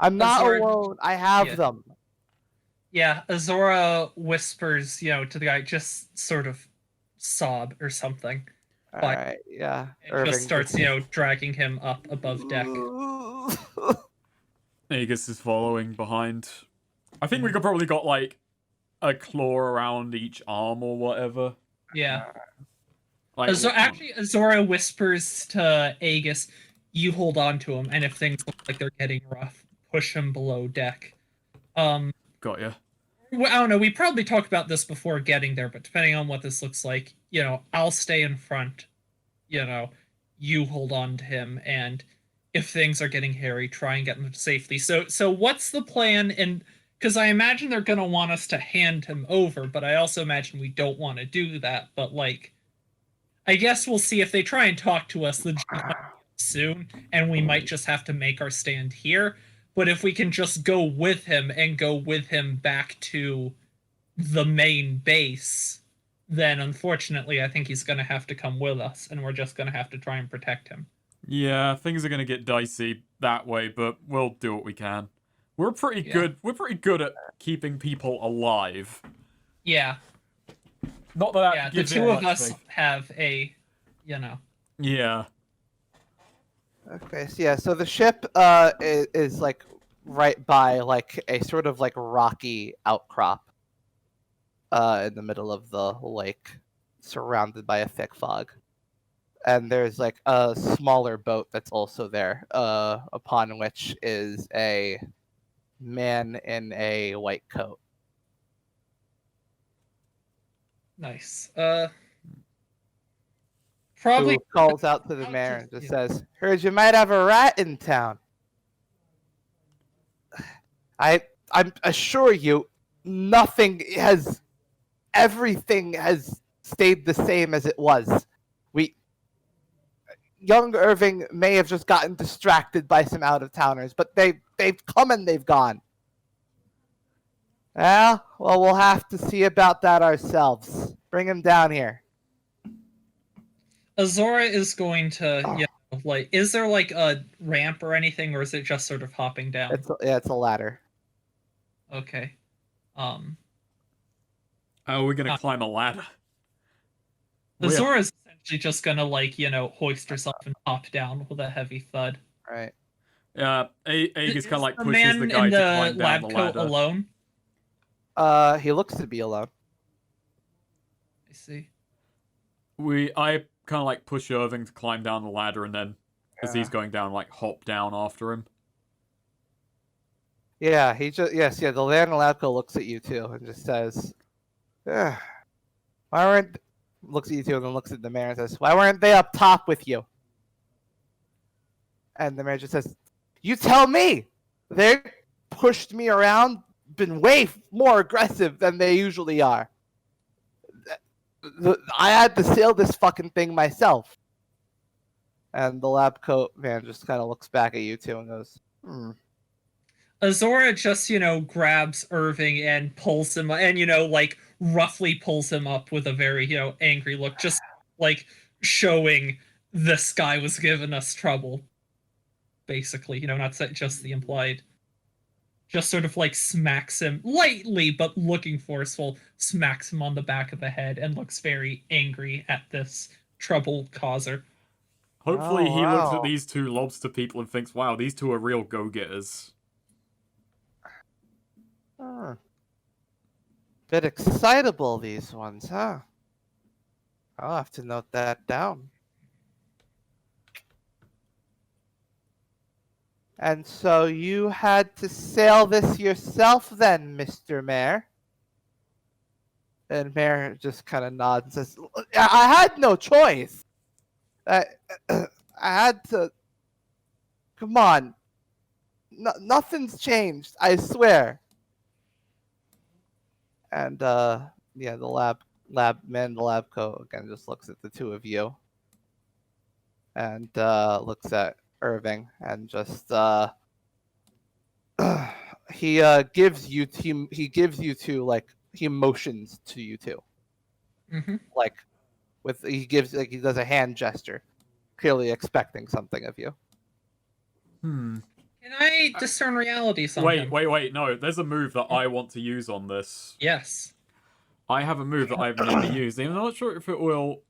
I'm not Azora, alone. I have yeah. them. Yeah, Azora whispers, to the guy, just sort of sob or something. All But right, yeah. and just Irving starts, just. dragging him up above deck. Aegis is following behind. I think we Mhm. could probably got like a claw around each arm or whatever. Yeah. Like Actually, Azora whispers to Aegis, "You hold on to him, and if things look like they're getting rough, push him below deck." Um, got ya. well, I don't know. We probably talked about this before getting there, but depending on what this looks like, I'll stay in front. You know, you hold on to him, and if things are getting hairy, try and get him to safety. So what's the plan? And because I imagine they're gonna want us to hand him over, but I also imagine we don't want to do that. But like, I guess we'll see if they try and talk to us. The G might soon, and we might just have to make our stand here. But if we can just go with him and go with him back to the main base, then unfortunately, I think he's going to have to come with us, and we're just going to have to try and protect him. Yeah, things are gonna get dicey that way, but we'll do what we can. We're pretty Yeah. good. We're pretty good at keeping people alive. Yeah, Not that yeah. The gives it two of much us faith. have a, Yeah. Okay, so yeah, so the ship is like right by like a sort of like rocky outcrop in the middle of the lake, surrounded by a thick fog. And there's like a smaller boat that's also there, upon which is a man in a white coat. nice. Probably Who calls out to the out mayor to, and just says, "Heard you might have a rat in town." I assure you, everything has stayed the same as it was. We young Irving may have just gotten distracted by some out of towners, but they've come and they've gone. Well, we'll have to see about that ourselves. Bring him down here. Azora is going to, Oh, like, is there like a ramp or anything, or is it just sort of hopping down? it's a ladder. Okay. Um, How are we gonna climb a ladder? Azora is essentially just gonna like, hoist herself and hop down with a heavy thud. Right. Aegis kind of Is like the pushes the man guy in to the climb down lab the coat ladder. alone? He looks to be alone. I see. I kind of like push Irving to climb down the ladder, and then as he's Yeah. going down, like hop down after him. Yeah, the Land Labco looks at you too and just says, "Why weren't..." Looks at you two and then looks at the mayor and says, "Why weren't they up top with you?" And the mayor just says, "You tell me! They pushed me around, been way more aggressive than they usually are. I had to sail this fucking thing myself." And the lab coat man just kind of looks back at you two and goes, Azora just, grabs Irving and pulls him, and, like, roughly pulls him up with a very, angry look, just, like, showing this guy was giving us trouble, basically, not just the implied. Just sort of, like, smacks him, lightly, but looking forceful, smacks him on the back of the head, and looks very angry at this trouble causer. Hopefully, "Oh, he looks at wow. these two lobster people and thinks, "Wow, these two are real go-getters." Bit excitable, these ones, huh? I'll have to note that down." And so you had to sail this yourself then, Mr. Mayor? And Mayor just kind of nods and says, "I had no choice. I, I had to... Come on. Nothing's changed, I swear." And yeah, the lab man, the lab coat again just looks at the two of you and looks at Irving and just he gives you two, like, he motions to you two, Mm-hmm. like he does a hand gesture, clearly expecting something of you. Hmm. Can I I discern realities on him? Wait. No, there's a move that I want to use on this. Yes. I have a move that I've never used. I'm not sure if it will.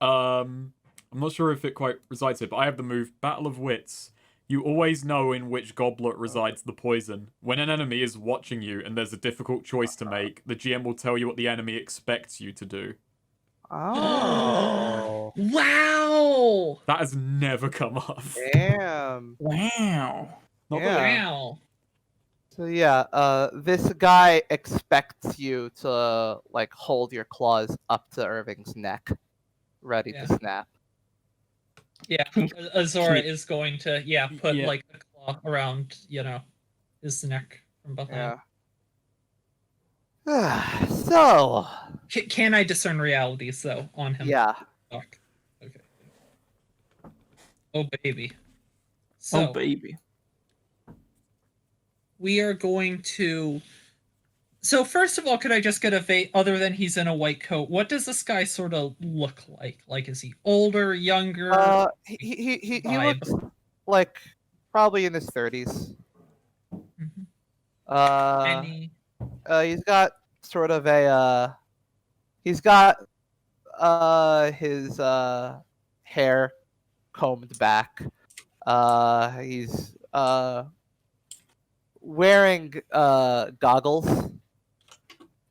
I'm not sure if it quite resides here, but I have the move Battle of Wits. You always know in which goblet resides the poison. When an enemy is watching you and there's a difficult choice to make, the GM will tell you what the enemy expects you to do. Oh. Wow. That has never come up. Damn. Wow. Not Yeah. Wow. So yeah, this guy expects you to like hold your claws up to Irving's neck, ready Yeah. to snap. Yeah. Azora is going to put Yeah. like a claw around his neck from behind. Yeah. So Can I discern realities though on him? yeah. Fuck. Okay. Oh baby. So Oh, baby. we are going to. So first of all, could I just get a other than he's in a white coat? What does this guy sort of look like? Like, is he older, younger? He Vibe. looks like probably in his 30s. Mhm. Uh, Any? he's got sort of a he's got his hair combed back. He's wearing goggles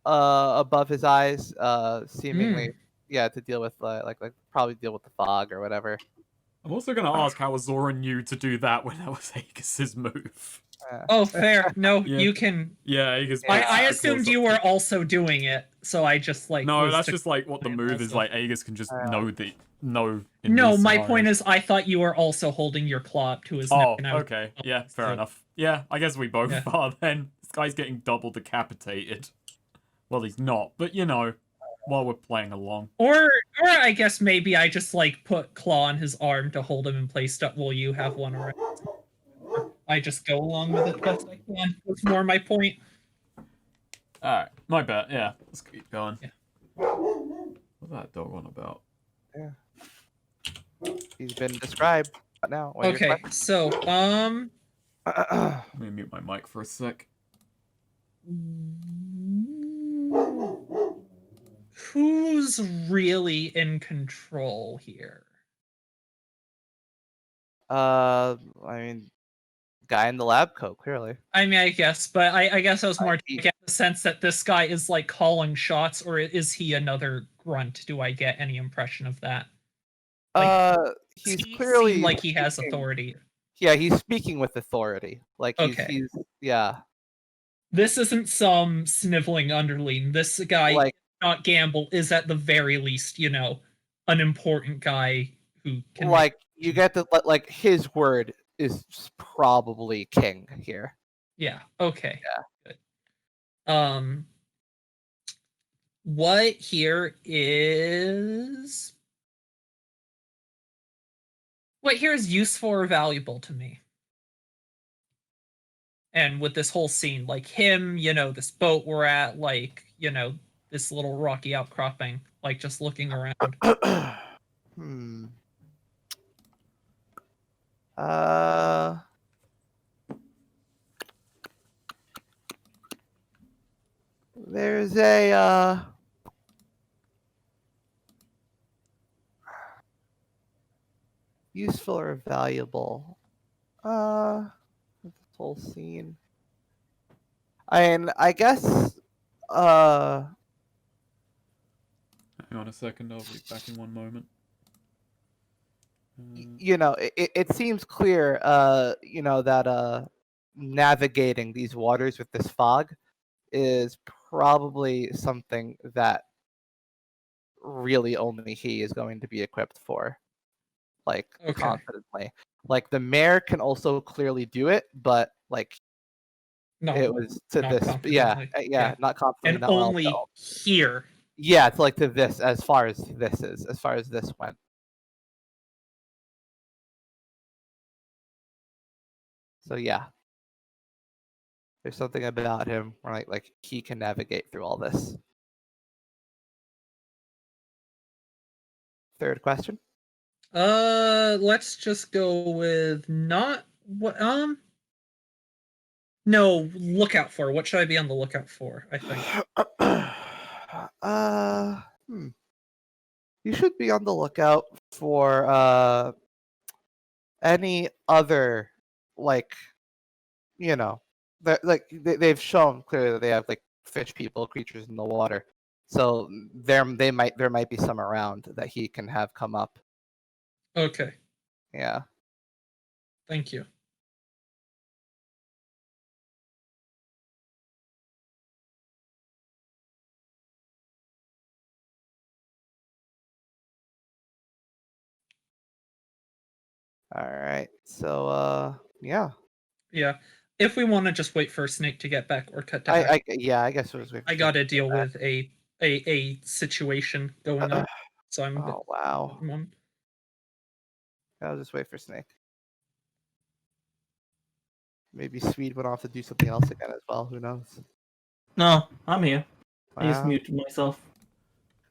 above his eyes, seemingly to deal with like probably deal with the fog or whatever. I'm also going to ask how Azora knew to do that when that was Aegis' move. Oh, fair. No, Yeah. you can. Yeah, Aegis. Yeah. I assumed you were also doing it, so I just like. No, was that's just like what the move is impressive. like. Aegis can just know. In No, these my scenarios. point is, I thought you were also holding your claw up to his neck. Oh, And I was, okay. Yeah, fair so- enough. Yeah, I guess we both Yeah. are then. This guy's getting double decapitated. Well, he's not, but while we're playing along. Or I guess maybe I just like put claw on his arm to hold him in place. While you have one around. I just go along with it best I can. That's more my point. Alright, my bad. Yeah, let's keep going. Yeah. What's that dog on about? He's been described. What now? What are your Okay, so questions? Let me mute my mic for a sec. who's really in control here? I mean, guy in the lab coat, clearly. I mean, I guess, but I guess I was more he- to get the sense that this guy is like calling shots, or is he another grunt? Do I get any impression of that? He's He clearly seemed like he has speaking- authority. Yeah, he's speaking with authority. Like he's yeah. This isn't some sniveling underling. This guy, Like not gamble, is at the very least, an important guy who can. like you get the like his word is probably king here. Yeah. Okay. Yeah. Good. What here is useful or valuable to me? And with this whole scene, like him, this boat we're at, like, this little rocky outcropping, like just looking around. There's a useful or valuable. This whole scene. I guess. Hang on a second. I'll be back in one moment. It seems clear. That navigating these waters with this fog is probably something that really only he is going to be equipped for, like confidently. Like the mayor can also clearly do it, but like No, it was to not this, confidently. not confidently, And not well only built. here. Yeah, it's like to this, as far as this went. So yeah, there's something about him where like he can navigate through all this. Third question. Let's just go with not what No, lookout for. What should I be on the lookout for? I think. Hmm. You should be on the lookout for any other, like, you know, they've shown clearly that they have like fish people, creatures in the water. So there might be some around that he can have come up. Okay, Yeah. thank you. All right. So yeah. Yeah. If we want to just wait for Snake to get back or cut to action, I guess we'll just wait for I Snake got to to get deal back. with a situation going on, so I'm a bit. Oh wow. I'll just wait for Snake. Maybe Swede went off to do something else again as well. Who knows? No, I'm here. I just Wow. muted myself.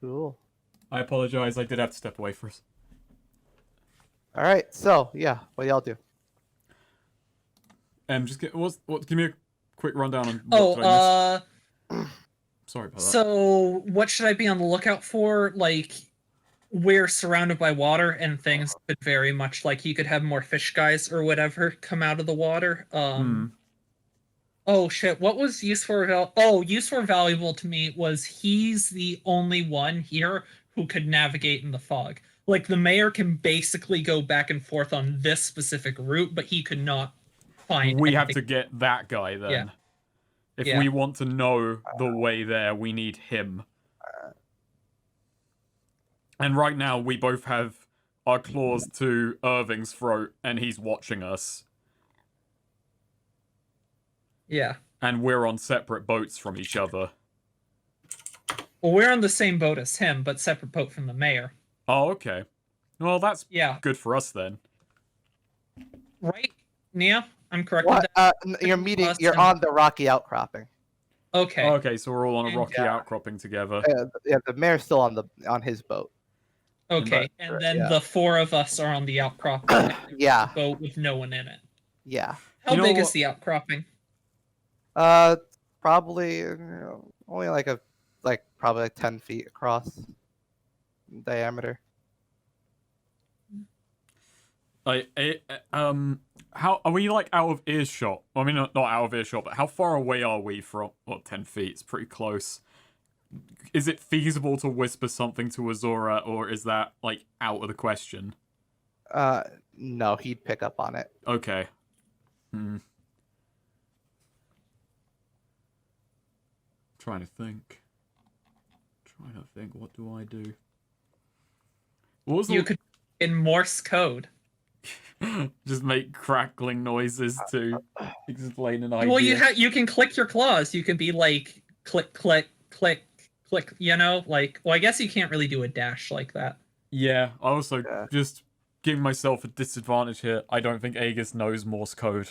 Cool. I apologize. I did have to step away first. All right. So yeah, what do y'all do? Just give me a quick rundown on what did I miss? Sorry about that. So what should I be on the lookout for? Like, we're surrounded by water, and things could very much like you could have more fish guys or whatever come out of the water. Oh shit! What was useful or valuable to me was he's the only one here who could navigate in the fog. Like the mayor can basically go back and forth on this specific route, but he could not find. We have anything. to get that guy then. Yeah. If Yeah. we want to know the way there, we need him. And right now, we both have our claws to Irving's throat, and he's watching us. Yeah. And we're on separate boats from each other. Well, we're on the same boat as him, but separate boat from the mayor. Oh, okay. Well, that's Yeah. good for us then. Right, Nia? I'm correct. What? With that? You're on the rocky outcropping. Okay. Okay, so we're all on a rocky Yeah. outcropping together. Yeah, the mayor's still on his boat. Okay, But, and then yeah. the four of us are on the outcropping. Yeah. Boat with no one in it. Yeah. How You know big is what? the outcropping? Probably only probably like 10 feet across in diameter. How are we like out of earshot? I mean, not out of earshot, but how far away are we from? Well, 10 feet. It's pretty close. Is it feasible to whisper something to Azora, or is that like out of the question? No, he'd pick up on it. Okay. Trying to think. What do I do? What was You could in Morse code. just make crackling noises to explain an idea. Well, you can click your claws. You can be like click, click, click, click. You know, like. Well, I guess you can't really do a dash like that. Yeah, I also just giving myself a disadvantage here. I don't think Aegis knows Morse code.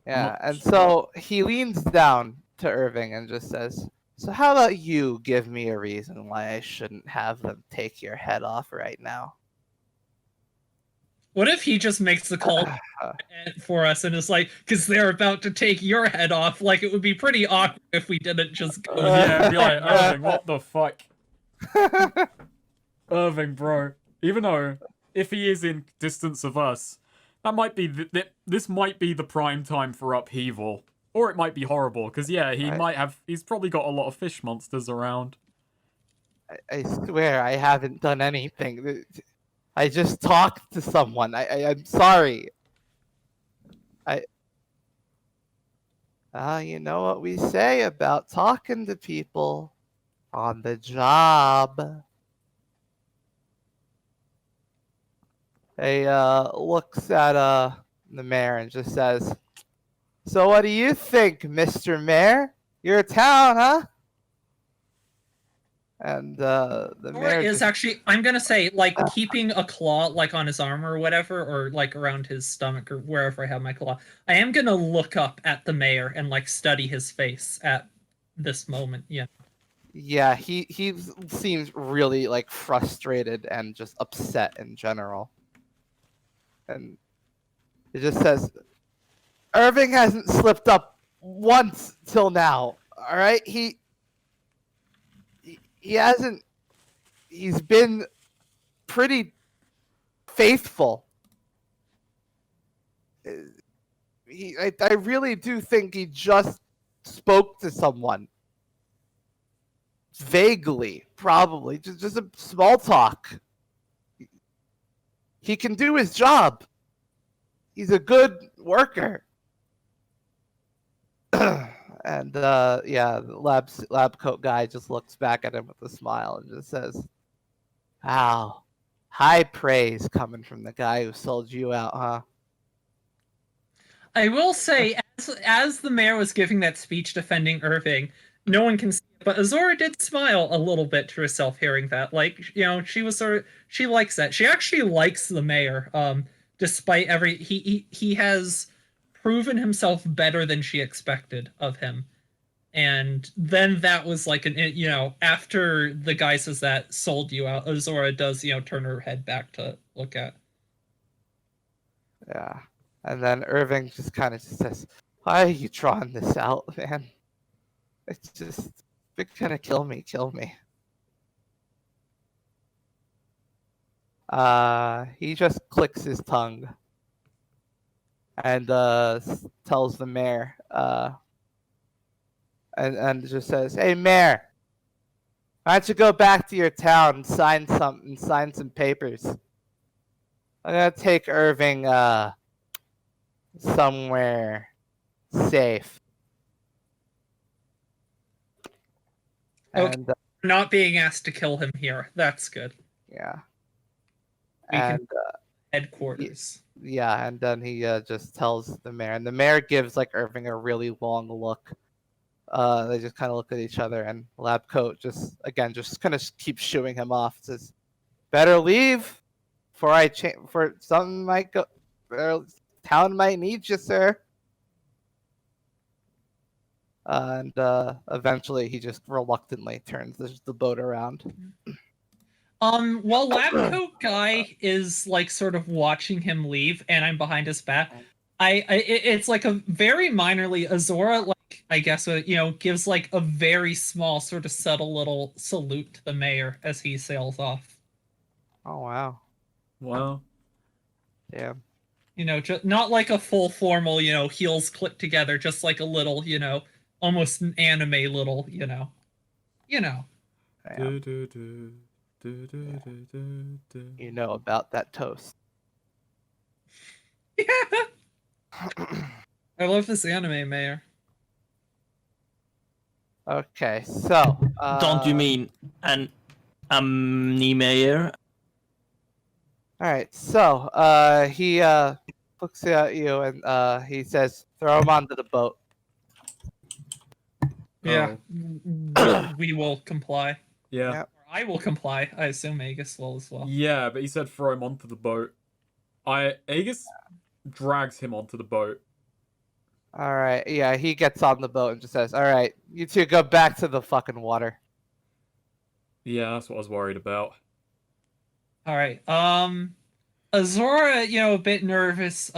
Yeah, and so he leans down to Irving and just says, "So how about you give me a reason why I shouldn't have them take your head off right now?" What if he just makes the call for us and is like, because they're about to take your head off? Like, it would be pretty awkward if we didn't just go. Yeah, be like, Irving, what the fuck? Irving, bro. Even though, if he is in distance of us, that might be this might be the prime time for upheaval. Or it might be horrible, because yeah, he's probably got a lot of fish monsters around. I swear I haven't done anything. I just talked to someone. I'm sorry. You know what we say about talking to people on the job. He looks at the mayor and just says, "So what do you think, Mr. Mayor? You're a town, huh?" And the mayor is actually, I'm gonna say, like, keeping a claw like on his arm or whatever, or like around his stomach or wherever I have my claw. I am gonna look up at the mayor and like study his face at this moment. Yeah. Yeah, he seems really like frustrated and just upset in general. And it just says, Irving hasn't slipped up once till now. All right, he hasn't. He's been pretty faithful. I really do think he just spoke to someone. Vaguely, probably. Just a small talk. He can do his job. He's a good worker. And yeah, the lab coat guy just looks back at him with a smile and just says, "Wow, high praise coming from the guy who sold you out, huh?" I will say, as the mayor was giving that speech defending Irving, no one can see it, but Azora did smile a little bit to herself hearing that. Like, she was she likes that. She actually likes the mayor. Despite he has proven himself better than she expected of him. And then that was like after the guy says that sold you out, Azora does, turn her head back to look at. Yeah. And then Irving just kind of just says, "Why are you drawing this out, man? It's just, it's gonna kill me. He just clicks his tongue and tells the mayor, and just says, "Hey, mayor, why don't you go back to your town and sign some papers? I'm gonna take Irving somewhere safe." Okay. And Not being asked to kill him here. That's good. yeah, We can and headquarters. yeah, and then he just tells the mayor, and the mayor gives like Irving a really long look. They just kind of look at each other, and Lab Coat just kind of keeps shooing him off. Says, "Better leave, for something might go. Town might need you, sir." And eventually, he just reluctantly turns the boat around. While Lab Coat Guy is like sort of watching him leave, and I'm behind his back, it's like a very minorly Azora, like I guess gives like a very small, sort of subtle little salute to the mayor as he sails off. Oh wow! Wow. Damn. Just not like a full formal, heels click together, just like a little, almost an anime little, Damn. Du, du, du, du, du, du, du, du. You know about that toast. Yeah. I love this anime, Mayor. Okay, so Don't you mean an mayor? all right, so he looks at you and he says, "Throw him onto the boat." Yeah, we will comply. Yeah. Yep. I will comply. I assume Aegis will as well. Yeah, but he said throw him onto the boat. Aegis drags him onto the boat. All right, yeah, he gets on the boat and just says, "All right, you two go back to the fucking water." Yeah, that's what I was worried about. All right. Azora, a bit nervous,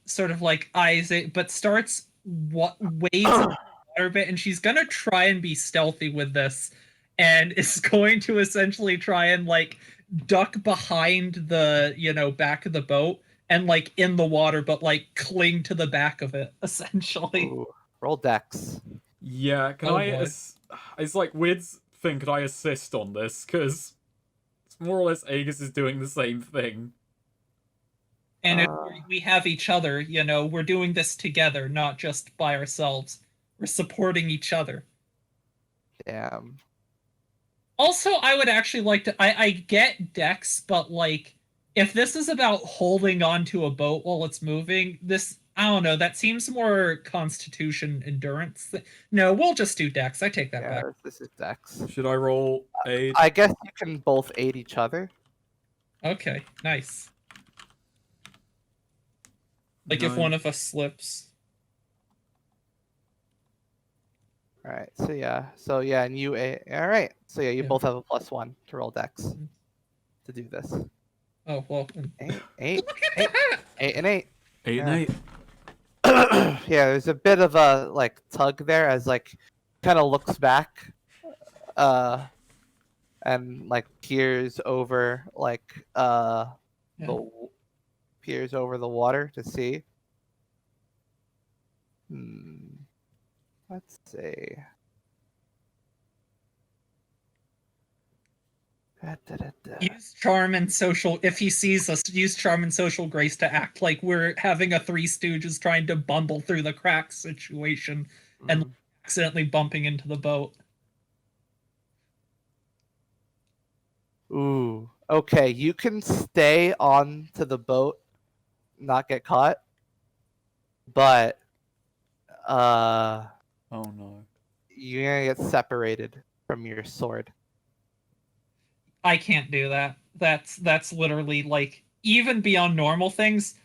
sort of like eyes it, but starts wades into the water a bit, and she's gonna try and be stealthy with this, and is going to essentially try and like duck behind the back of the boat and like in the water, but like cling to the back of it essentially. Ooh, roll dex. Yeah, can Oh, I? boy. It's like weird thing. Could I assist on this? Because it's more or less Aegis is doing the same thing. And if we have each other, we're doing this together, not just by ourselves. We're supporting each other. Damn. Also, I would actually like to. I get Dex, but like, if this is about holding onto a boat while it's moving, I don't know. That seems more Constitution endurance. No, we'll just do Dex. I take that back. Yeah, this is dex. Should I roll aid? I guess you can both aid each other. Okay, nice. Like if 9. one of us slips. All right, so yeah, and you all right. So yeah, you Yeah. both have a +1 to roll dex to do this. Oh well. Eight, Look at that! 8 and 8. 8 Yeah. and 8. yeah, there's a bit of a like tug there as like kind of looks back, uh, and like peers over like Yeah. peers over the water to see. Hmm. Let's see. Da. Use charm and social. If he sees us, use charm and social grace to act like we're having a Three Stooges trying to bumble through the cracks situation and Mm. accidentally bumping into the boat. Ooh. Okay, you can stay on to the boat, not get caught, but uh, Oh no. you're gonna get separated from your sword. I can't do that. That's literally like even beyond normal things.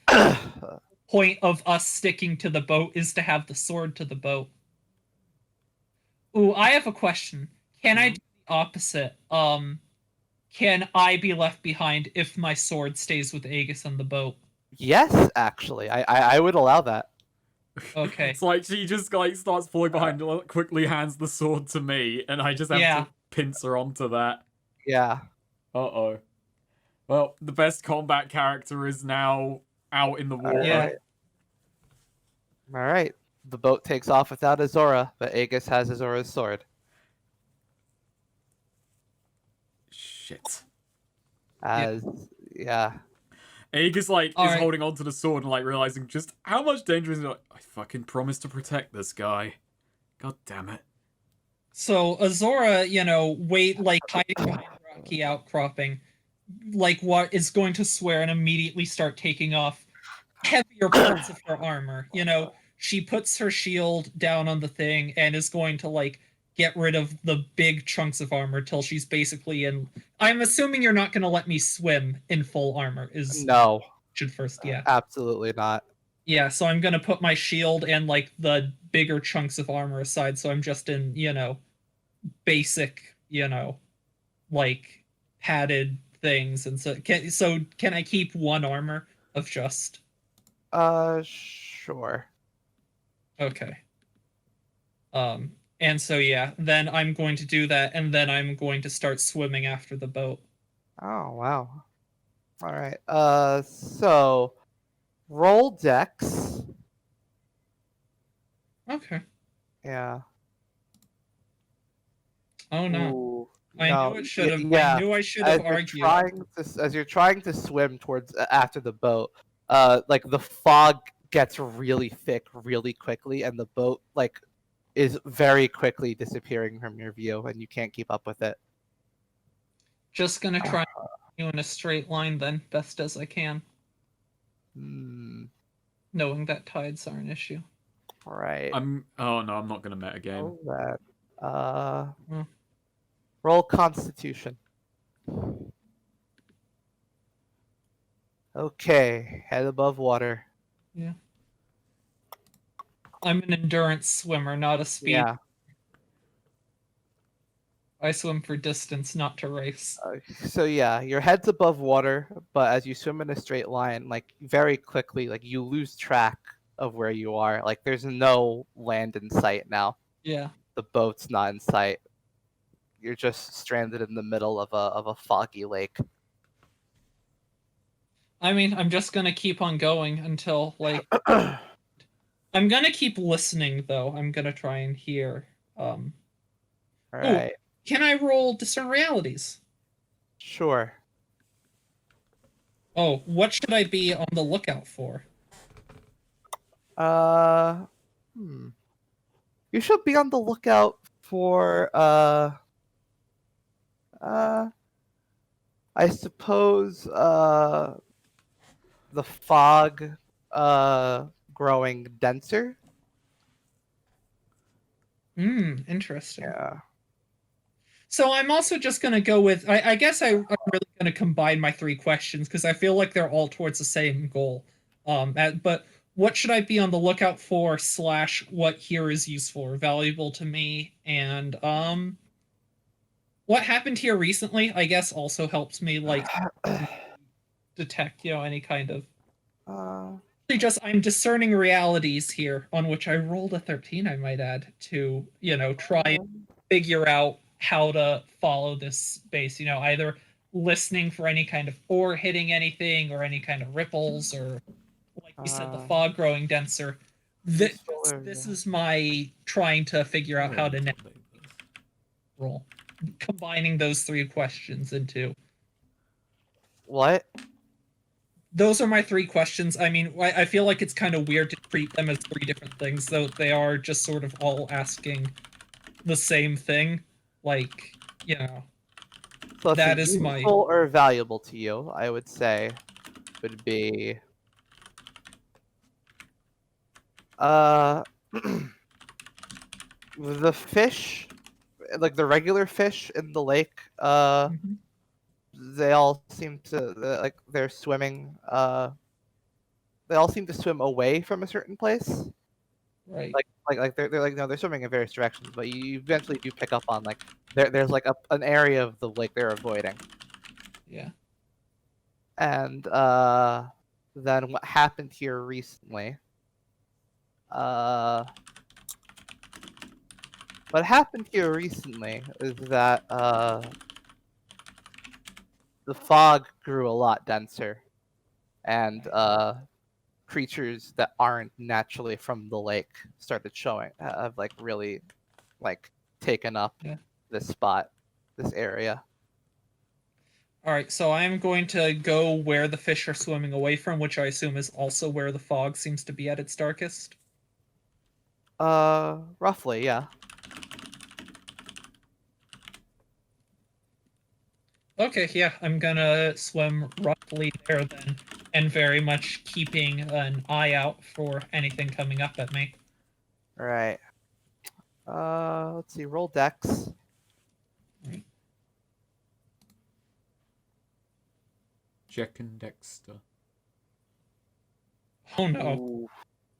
Point of us sticking to the boat is to have the sword to the boat. Ooh, I have a question. Can I do the opposite? Can I be left behind if my sword stays with Aegis on the boat? Yes, actually, I would allow that. Okay. It's like she just like starts falling behind, quickly hands the sword to me, and I just have Yeah. to pinch her onto that. Yeah. Uh-oh. Well, the best combat character is now out in the water. Yeah. All right. The boat takes off without Azora, but Aegis has Azora's sword. Shit. As yeah. Aegis like All is right. holding onto the sword and like realizing just how much danger is it. Like, I fucking promised to protect this guy. God damn it. So Azora, wait like hiding behind a rocky outcropping, like what is going to swear and immediately start taking off heavier parts of her armor. She puts her shield down on the thing and is going to like get rid of the big chunks of armor till she's basically in. I'm assuming you're not going to let me swim in full armor. No, Should first, yeah. absolutely not. Yeah, so I'm going to put my shield and like the bigger chunks of armor aside, so I'm just in, basic, like padded things. And can I keep one armor of just Sure. Okay. And so yeah, then I'm going to do that, and then I'm going to start swimming after the boat. Oh wow. All right. So roll Dex. Okay. Yeah. Oh no. Ooh, I no, knew it should have. yeah. I knew I should have argued. As you're trying to swim towards after the boat, like the fog gets really thick really quickly, and the boat like is very quickly disappearing from your view, and you can't keep up with it. Just gonna try you in a straight line then, best as I can, Hmm. knowing that tides are an issue. All right. Oh no, I'm not gonna metagame. Roll that. Hmm. Roll Constitution. Okay, head above water. Yeah. I'm an endurance swimmer, not a speed. Yeah. I swim for distance, not to race. So yeah, your head's above water, but as you swim in a straight line, like very quickly, like you lose track of where you are. Like there's no land in sight now. Yeah. The boat's not in sight. You're just stranded in the middle of a foggy lake. I mean, I'm just gonna keep on going until like I'm gonna keep listening though. I'm gonna try and hear. All right. Can I roll discern realities? Sure. Oh, what should I be on the lookout for? You should be on the lookout for I suppose the fog growing denser. Interesting. Yeah. So I'm also just gonna go with. I guess I'm really gonna combine my three questions because I feel like they're all towards the same goal. But what should I be on the lookout for? / what here is useful or valuable to me? And what happened here recently? I guess also helps me like detect any kind of. I'm discerning realities here, on which I rolled a 13, I might add, to, try and figure out how to follow this space. Either listening for any kind of ore hitting anything or any kind of ripples, or like you said, the fog growing denser. This is my trying to figure out how to roll, combining those three questions into. What? Those are my three questions. I mean, I feel like it's kind of weird to treat them as three different things, though they are just sort of all asking the same thing. Like, So that is my useful or valuable to you, I would say, would be the fish, like the regular fish in the lake. Mhm. They all seem to like they're swimming. They all seem to swim away from a certain place. Right. Like they're like no, they're swimming in various directions, but you eventually do pick up on like there's like an area of the lake they're avoiding. Yeah. And then what happened here recently? What happened here recently is that the fog grew a lot denser, and creatures that aren't naturally from the lake started showing, have like really like taken up Yeah. this spot, this area. All right, so I'm going to go where the fish are swimming away from, which I assume is also where the fog seems to be at its darkest. Roughly, yeah. Okay, yeah, I'm gonna swim roughly there then, and very much keeping an eye out for anything coming up at me. All right. Let's see. Roll Dex. Right. Jack and Dexter. Oh no. Ooh.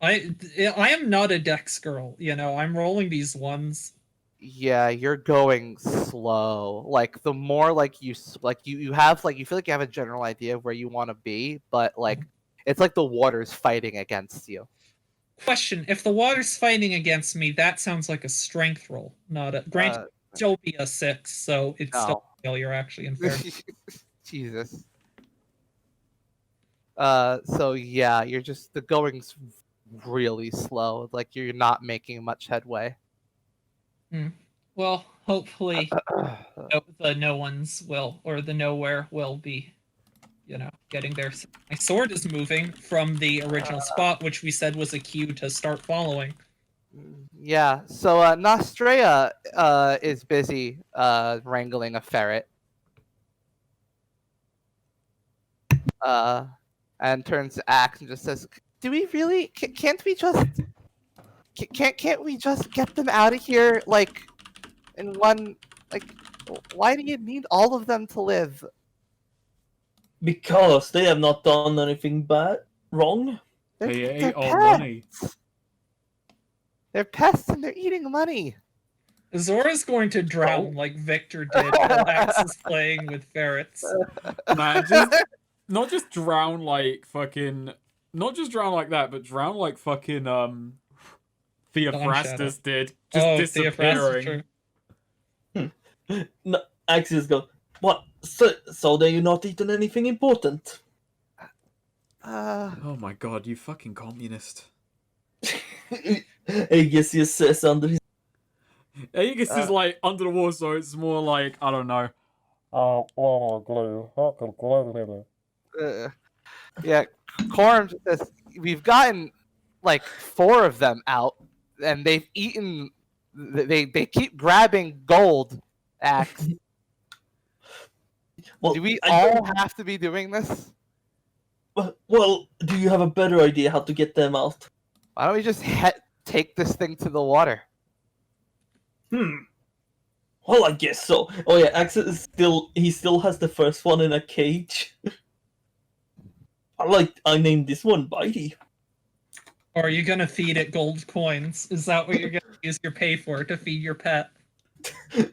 I am not a dex girl, I'm rolling these ones. Yeah, you're going slow. Like the more like you have like you feel like you have a general idea of where you want to be, but like it's like the water's fighting against you. Question: if the water's fighting against me, that sounds like a strength roll, not a. Granted, still be a 6, so it's still a failure actually. In fairness. Jesus. So yeah, you're just the going's really slow. Like you're not making much headway. Well, hopefully, the no ones will, or the nowhere will be, getting there. My sword is moving from the original spot, which we said was a cue to start following. Yeah. So Nostrea is busy wrangling a ferret. And turns to Axe and just says, "Do we really? Can't we just? Can't we just get them out of here? Like, in one? Like, why do you need all of them to live?" Because they have not done anything bad, wrong. They They're ate our money. They're pests and they're eating money. Zora's going to drown like Victor did while Axe is playing with ferrets. Man, just not just drown like fucking, not just drown like that, but drown like fucking Theophrastus did, just disappearing. No, Axis go. What? So they you not eaten anything important? Oh my god, you fucking communist. Aegis says under his. Aegis is like under the water, so it's more like, I don't know. Yeah, Corm says we've gotten like 4 of them out, and they've eaten. They keep grabbing gold, Axe. Well, do we all have to be doing this? Well, do you have a better idea how to get them out? Why don't we just take this thing to the water? Well, I guess so. Oh yeah, Axis is still has the first one in a cage. I named this one Bitey. Or are you gonna feed it gold coins? Is that what you're gonna use your pay for, to feed your pet?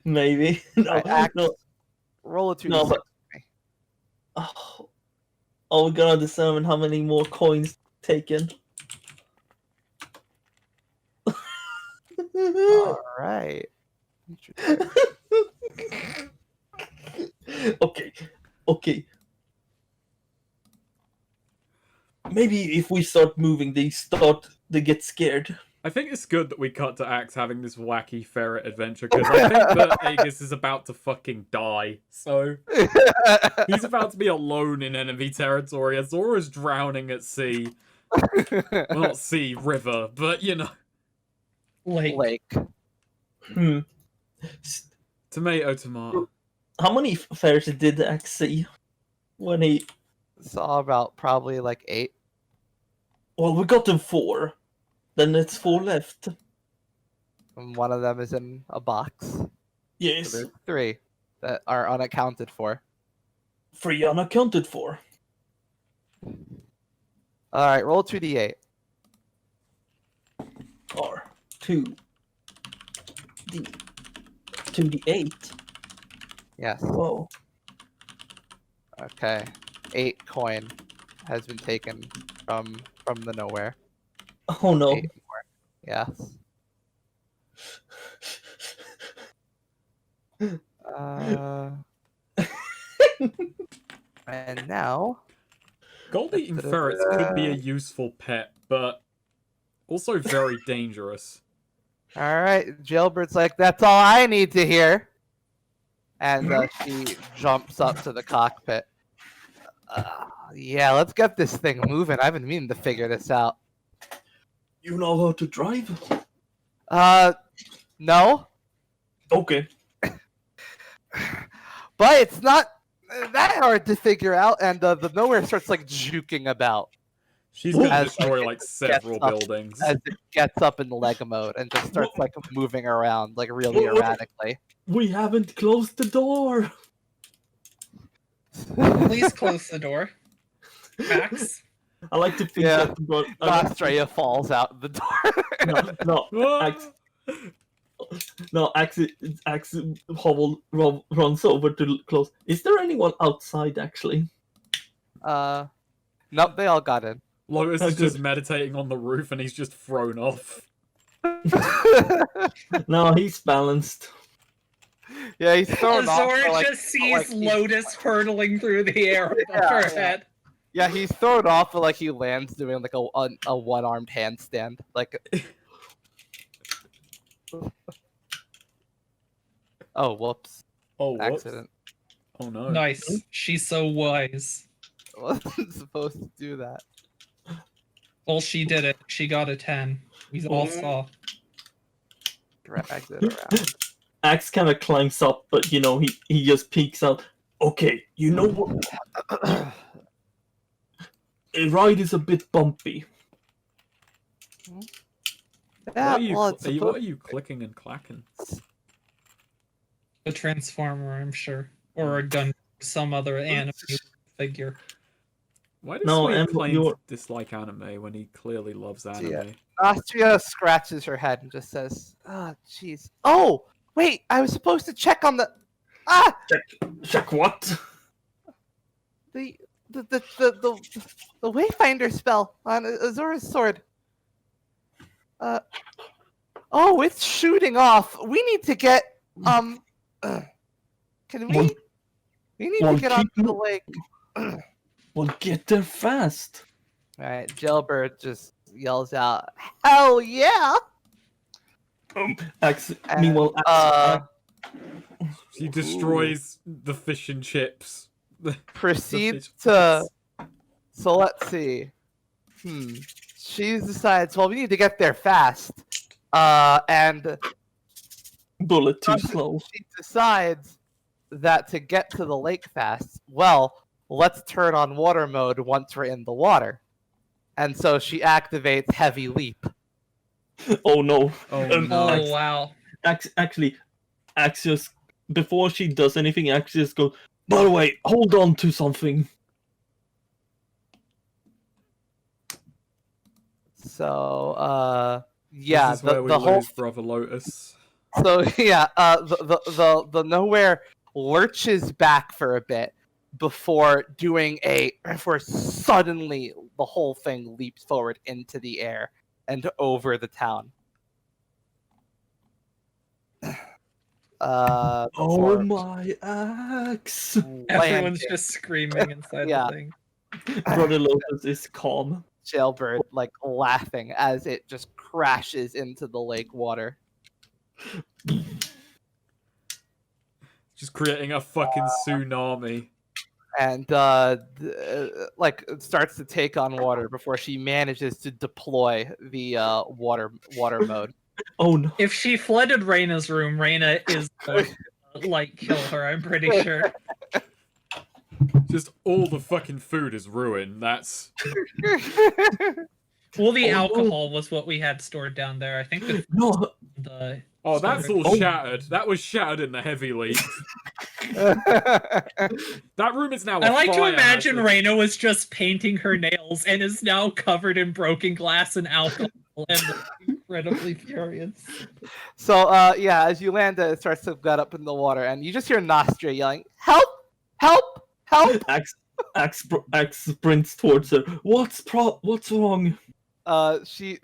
Maybe. No, no. Roll a 2d6. No, but we're gonna determine how many more coins taken. All right. Okay. Maybe if we start moving, they get scared. I think it's good that we cut to Axe having this wacky ferret adventure, because I think that Aegis is about to fucking die. So he's about to be alone in enemy territory. Azora's drowning at sea. Well, not sea, river, but you know. Lake. Hmm. Tomato, tomato. How many ferrets did Axe see when he? Saw about probably like 8. Well, we got them 4. Then it's 4 left. And one of them is in a box. So Yes, there's 3 that are unaccounted for. 3 unaccounted for. All right, roll 2d8. Or 2 the 8. Yes. Whoa. Okay. 8 coin has been taken from the nowhere. Oh no. 8 more. Yes. And now Gold-eating ferrets could be a useful pet, but also very dangerous. all right, Jailbird's like, that's all I need to hear. And she jumps up to the cockpit. Yeah, let's get this thing moving. I've been meaning to figure this out. You know how to drive? No, Okay. but it's not that hard to figure out. And the nowhere starts like juking about She's gonna As, destroy like, like it several gets up- buildings. as it gets up in leg mode and just starts like moving around like really erratically. We haven't closed the door. Please close the door. Max. I like to think Yeah. that. But Australia falls out the door. no, Axe. No, Axe runs over to close. Is there anyone outside actually? Nope, they all got in. Lotus Oh, is just good. meditating on the roof and he's just thrown off. No, he's balanced. Yeah, he's thrown off. Azor for, like, just sees like, he's- Lotus hurtling through the air above Yeah, her yeah. head. Yeah, he's thrown off, but like he lands doing like a one-armed handstand. Like, oh whoops, Oh, whoops. accident. Oh no. Nice. She's so wise. Wasn't supposed to do that. Well, she did it. She got a 10. We all saw. Dragged it around. Axe kind of climbs up, but you know he just peeks out. Okay, you know what? A ride is a bit bumpy. Yeah, What are you, well, it's what are supposed- you clicking and clacking? A transformer, I'm sure. Or a gun. Some other anime figure. Why does No, Sweet Em, claim you're- to dislike anime when he clearly loves anime? Yeah. Austria scratches her head and just says, "Ah, jeez. Oh, wait, I was supposed to check on the Check what? the Wayfinder spell on Azora's sword. Oh, it's shooting off. We need to get can Well- we need well, to get onto keep- the lake. Well, get there fast. All right, Jailbird just yells out, "Hell yeah!" Axe. And, Meanwhile, Axe, She destroys the fish and chips. proceeds fish to. So let's see. She decides. Well, we need to get there fast. And bullet too slow. she decides that to get to the lake fast, well, let's turn on water mode once we're in the water. And so she activates heavy leap. Oh no. Oh Um, no. Oh, wow. Axe just before she does anything, Axe just goes. By the way, hold on to something. So yeah, This is where we the whole lose Brother Lotus. so yeah, the nowhere lurches back for a bit before suddenly the whole thing leaps forward into the air and over the town. Oh Before my axe! Everyone's landing, just screaming inside Yeah. the thing. Brother Lotus is calm. Jailbird like laughing as it just crashes into the lake water. Just creating a fucking tsunami. And like it starts to take on water before she manages to deploy the water mode. Oh no. If she flooded Reyna's room, Reyna is going to, like, kill her, I'm pretty sure. Just all the fucking food is ruined. That's Well, the Oh, no. alcohol was what we had stored down there. I think No. the oh, that's all Oh. shattered. That was shattered in the heavy leak. That room is now. I like to fire imagine hazard. Reyna was just painting her nails and is now covered in broken glass and alcohol and incredibly furious. So yeah, as you land, it starts to gut up in the water, and you just hear Nostria yelling, "Help! Help! Help!" Axe sprints towards her. What's wrong? She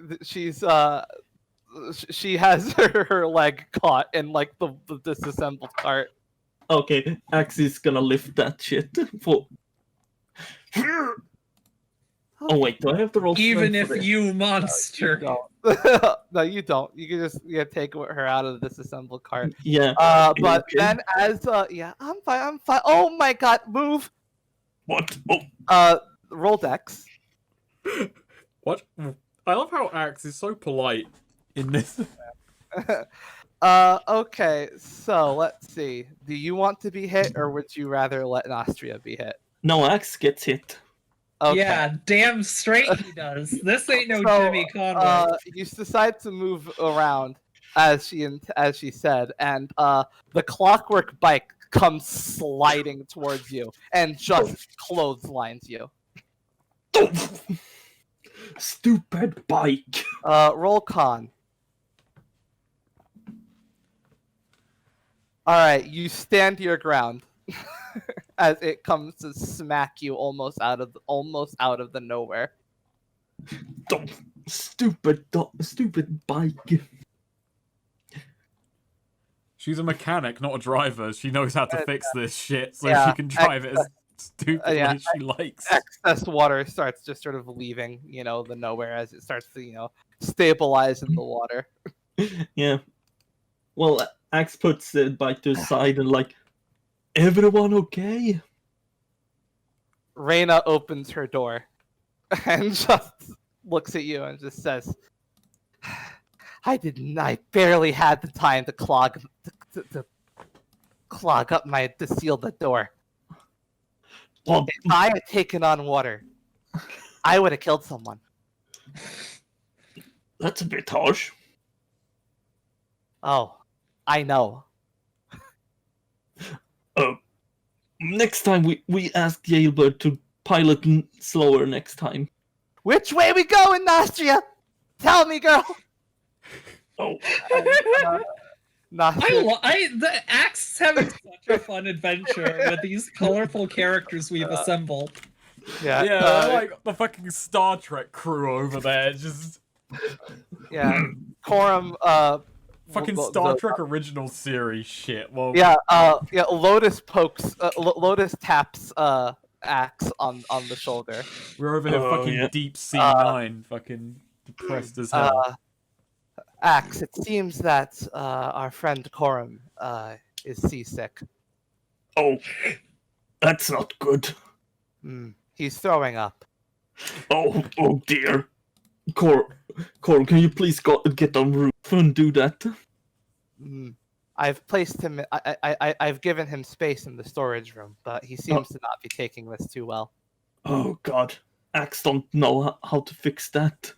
has her leg caught in like the disassembled cart. Okay, Axe is gonna lift that shit. For... Oh wait, do I have to roll Even strength for if this? you monster. Don't. No, you don't. You can just take her out of the disassembled cart. Yeah. But Okay. then as yeah, I'm fine. Oh my god, move. What? Oh, Roll dex. What? I love how Axe is so polite in this. Okay, so let's see. Do you want to be hit, or would you rather let Nostria be hit? no, Axe gets hit. Okay. Yeah, damn straight he does. This ain't no So, Jimmy Conway. You decide to move around, as she said, and the clockwork bike comes sliding towards you and just clotheslines you. Stupid bike. Roll con. All right, you stand your ground as it comes to smack you almost out of the nowhere. Stupid bike. She's a mechanic, not a driver. She knows how to fix this shit, so yeah, she can drive it as stupidly yeah, as she likes. Excess water starts just sort of leaving, the nowhere as it starts to, stabilize in the water. Yeah. Well, Axe puts the bike to the side and like, everyone okay? Reyna opens her door and just looks at you and just says, I barely had the time to clog up to seal the door. Well, If I had taken on water, I would have killed someone. that's a bit harsh. Oh, I know. Next time we ask Jailbird to pilot slower next time. Which way we going, Nostria? Tell me, girl. Oh, Nostria. The Axe is having such a fun adventure with these colorful characters we've assembled. Yeah, Yeah, they're like the fucking Star Trek crew over there. Just yeah. Corum, fucking well, Star Trek original series shit. Well, yeah, Lotus Lotus taps Axe on the shoulder. we're over here Oh, fucking yeah. Deep Sea Nine, fucking depressed as hell. Axe, it seems that our friend Corum is seasick. oh, that's not good. He's throwing up. Oh dear. Corum, can you please get on roof and do that? I've placed him. I've given him space in the storage room, but he seems to not be taking this too well. Oh god, Axe don't know how to fix that.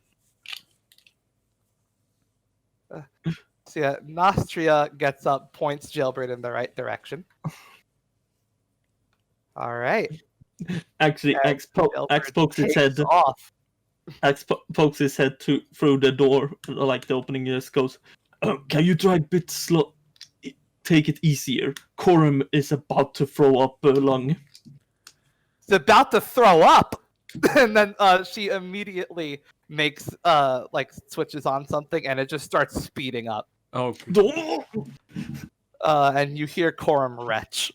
So yeah, Nostria gets up, points Jailbird in the right direction. All right. Actually, And Axe pokes his takes head. off. Axe pokes his head through the door, like the opening. Just goes, "Can you try a bit slow? Take it easier. Corum is about to throw up a lung." It's about to throw up. and then she immediately makes like switches on something, and it just starts speeding up. Oh, And you hear Corum retch.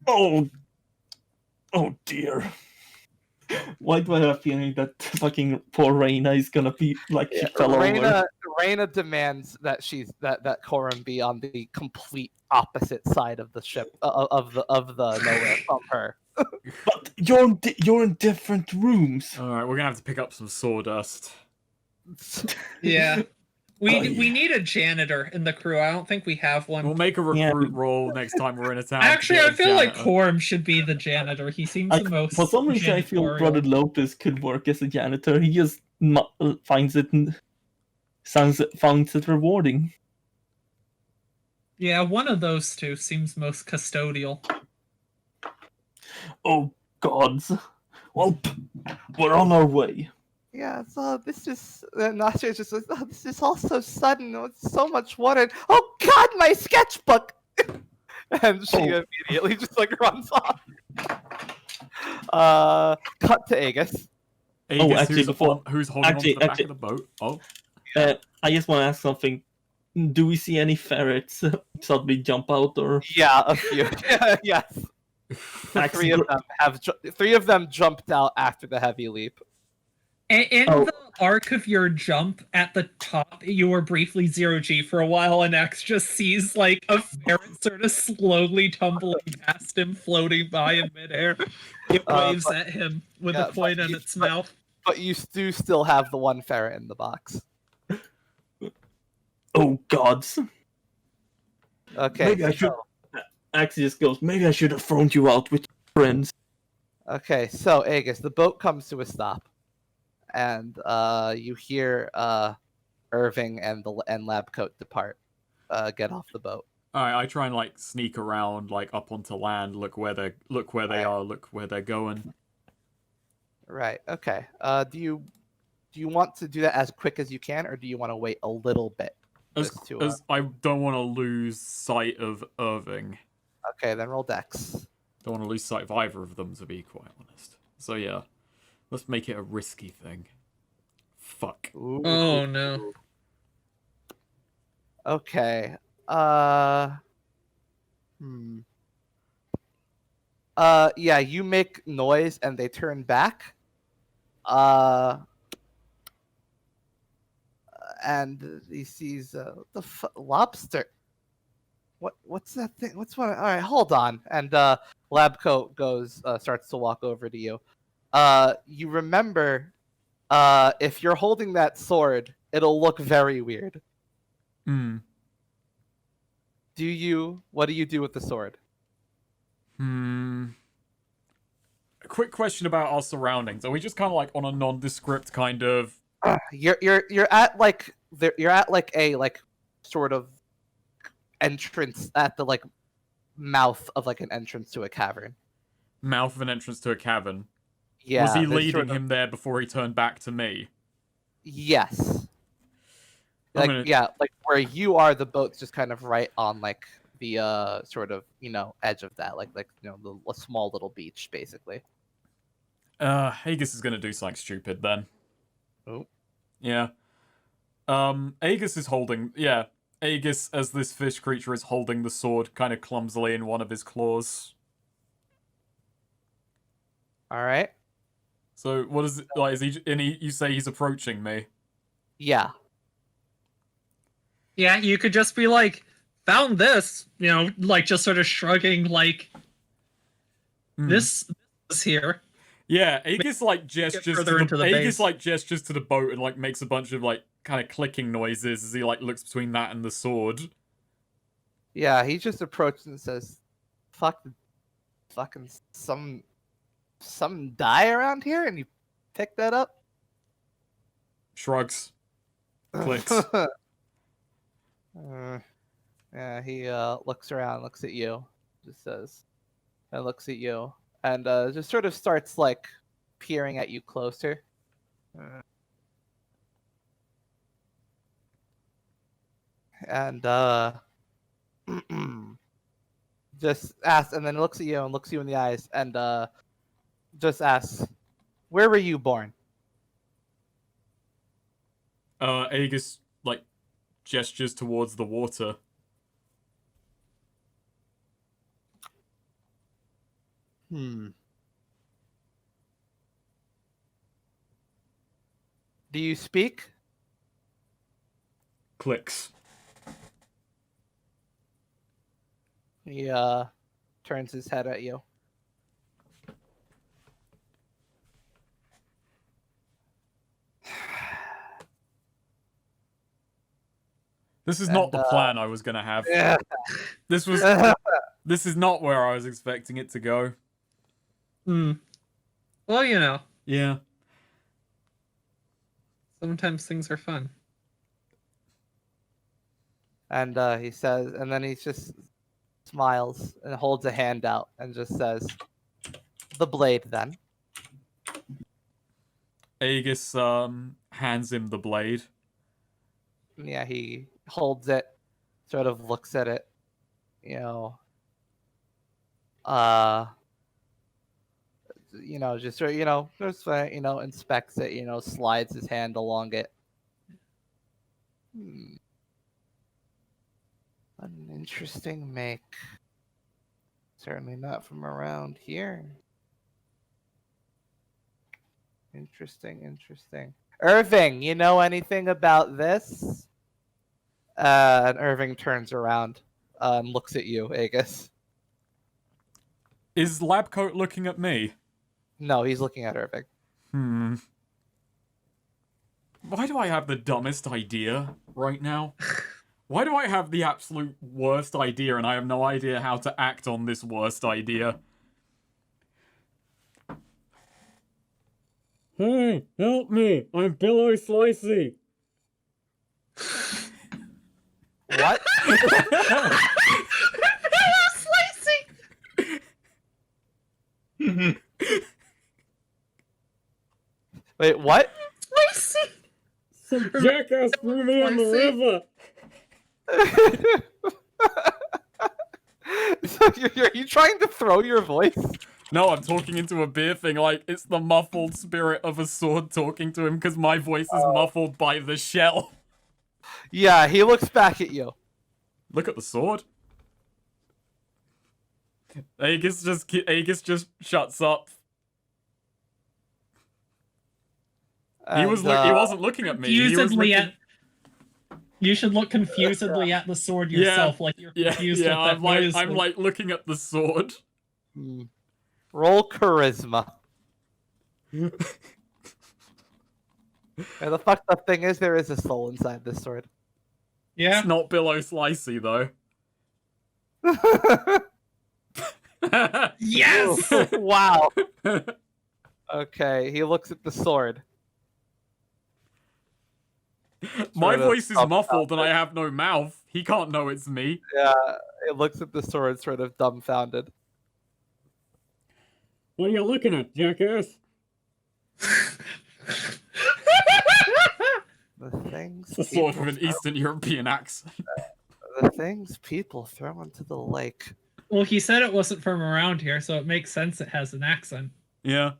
Oh, oh dear. Why do I have a feeling that fucking poor Reina is gonna be like she fell over? Reina demands that that Corum be on the complete opposite side of the ship of the nowhere from her. But you're in different rooms. all right, we're gonna have to pick up some sawdust. Yeah. We Oh, yeah. need a janitor in the crew. I don't think we have one. We'll make a Yeah. recruit roll next time we're in a town. Actually, to I get a feel like janitor. Corum should be the janitor. He seems the most. For some reason, I feel janitorial. Brother Lopez could work as a janitor. He just finds it finds it rewarding. Yeah, one of those two seems most custodial. Oh gods. Well, we're on our way. Yeah, so this is Nasha just says, oh, this is all so sudden. It's so much water. Oh God, my sketchbook! And she immediately just like runs off. Cut to Aegis. Aegis, actually, who's holding onto the back of the boat? Oh, I just want to ask something. Do we see any ferrets suddenly jump out, or Yeah, a few. Yes. Three of them jumped out after the heavy leap. In the arc of your jump at the top, you were briefly 0G for a while, and X just sees like a ferret sort of slowly tumbling past him, floating by in midair. It waves at him with a coin in its mouth. But you do still have the one ferret in the box. oh gods? Okay. Maybe I should. Axius goes. Maybe I should have thrown you out with your friends. Okay, so Aegis, the boat comes to a stop, and you hear Irving and Labcoat depart, get off the boat. all right. I try and like sneak around, like up onto land, look where they are, look where they're going. Right. Okay. Do you want to do that as quick as you can, or do you want to wait a little bit? As I don't want to lose sight of Irving. Okay, then roll Dex. Don't want to lose sight of either of them, to be quite honest. So yeah, let's make it a risky thing. Fuck. Ooh. Oh no. Okay. Yeah, you make noise and they turn back. And he sees lobster. What's that thing? What's one? All right, hold on. And Labcoat goes starts to walk over to you. You remember, if you're holding that sword, it'll look very weird. Hmm. What do you do with the sword? A quick question about our surroundings. Are we just kind of like on a nondescript kind of? You're at like you're at like a like sort of entrance at the like mouth of like an entrance to a cavern. Mouth of an entrance to a cavern. Yeah. Was he there's leading sort of- him there before he turned back to me? Yes. I'm Like gonna- yeah, like where you are, the boat's just kind of right on like the sort of edge of that, like a small little beach basically. Aegis is gonna do something stupid then. Oh. Yeah. Aegis is holding. Yeah. Aegis, as this fish creature, is holding the sword kind of clumsily in one of his claws. All right. So what is it like? Is he? And you say he's approaching me. Yeah. Yeah, you could just be like, found this, like just sort of shrugging, like, this is here. Yeah, Aegis like gestures further into the Aegis base. like gestures to the boat and like makes a bunch of like kind of clicking noises as he like looks between that and the sword. Yeah, he just approaches and says, fucking some die around here, and you pick that up? Shrugs. Clicks. Yeah, he looks around, looks at you, just says, and looks at you, and just sort of starts like peering at you closer. And just asks, and then looks at you and looks you in the eyes, and just asks, Where were you born? Aegis, like, gestures towards the water. Do you speak? Clicks. He turns his head at you. This is not And, the plan I was gonna have. Yeah. This was. This is not where I was expecting it to go. Hmm. Well, you know, Yeah. sometimes things are fun. And he says, and then he just smiles and holds a hand out and just says, "The blade, then." Aegis hands him the blade. Yeah, he holds it, sort of looks at it, just sort of, just inspects it, slides his hand along it. An interesting make. Certainly not from around here. Interesting. Irving, you know anything about this? And Irving turns around and looks at you, Aegis. Is Labcoat looking at me? No, he's looking at Irving. Why do I have the dumbest idea right now? Why do I have the absolute worst idea and I have no idea how to act on this worst idea? Hey, help me! I'm Billow Slicey! What? Wait, what? Some jackass threw me in the river! So are you trying to throw your voice? No, I'm talking into a beer thing like it's the muffled spirit of a sword talking to him because my voice is muffled by the shell. Yeah, he looks back at you. Look at the sword. Aegis just shuts up. He wasn't looking at me. He was Confusedly looking... You should look confusedly at the sword yourself, like you're confused what that noise I'm like looking at the sword. Roll charisma. Yeah, the fucked up thing is there is a soul inside this sword. Yeah. It's not Billow Slicey though. Yes! Wow. Okay, he looks at the sword. My Sort of voice is muffled and I have no mouth. He can't know it's me. Yeah, it looks at the sword sort of dumbfounded. What are you looking at, jackass? The things It's sort of an Eastern European accent. The things people throw into the lake. Well, he said it wasn't from around here, so it makes sense it has an accent. Yeah.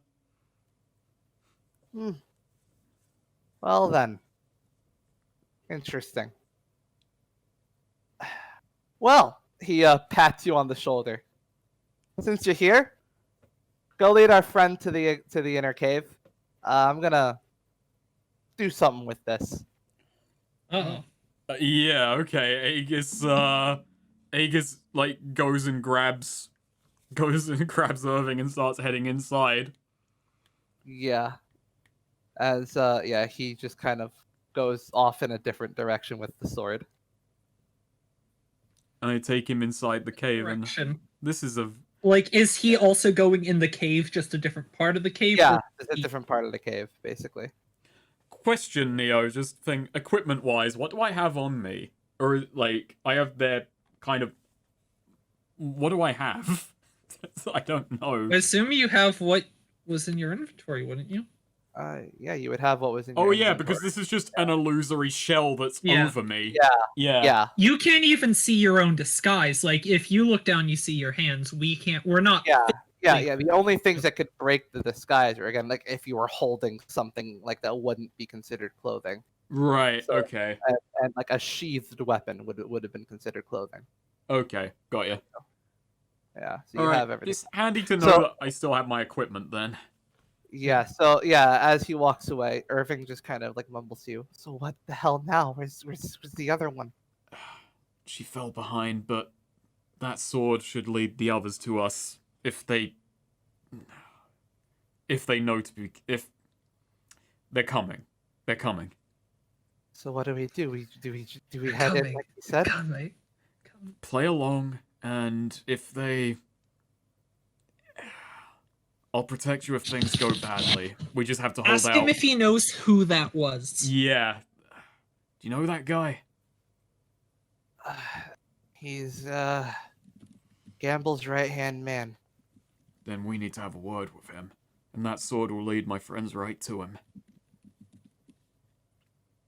Well then. Interesting. Well, he pats you on the shoulder. Since you're here, go lead our friend to the inner cave. I'm gonna do something with this. Uh-oh. Yeah, okay. Aegis like goes and grabs Irving and starts heading inside. Yeah. As he just kind of goes off in a different direction with the sword. And they take him inside the cave Direction. and this is a Like, is he also going in the cave, just a different part of the cave? Yeah, or- it's a different part of the cave, basically. question, Neo, just think equipment wise, what do I have on me? Or like I have their kind of what do I have? I don't know. I assume you have what was in your inventory, wouldn't you? Yeah, you would have what was in Oh your yeah, inventory. because this is just an illusory shell that's Yeah. over me. Yeah. Yeah. You can't even see your own disguise. Like, if you look down, you see your hands. We're not Yeah. Yeah, Like, yeah. The only things that could break the disguise are again like if you were holding something like that wouldn't be considered clothing, Right. So- Okay. and like a sheathed weapon would have been considered clothing. Okay. Got you. Yeah, so All you right. have everything. It's handy to know So- that I still have my equipment then. Yeah, so yeah, as he walks away, Irving just kind of like mumbles to you. So what the hell now? Where's the other one? She fell behind, but that sword should lead the others to us if they know to be if they're coming. They're coming. So what do we do? Do we head in coming. like he said? Coming. Coming. Play along, and if they I'll protect you if things go badly. We just have to hold Ask out. him if he knows who that was. Yeah. Do you know that guy? He's Gamble's right hand man. Then we need to have a word with him. And that sword will lead my friends right to him.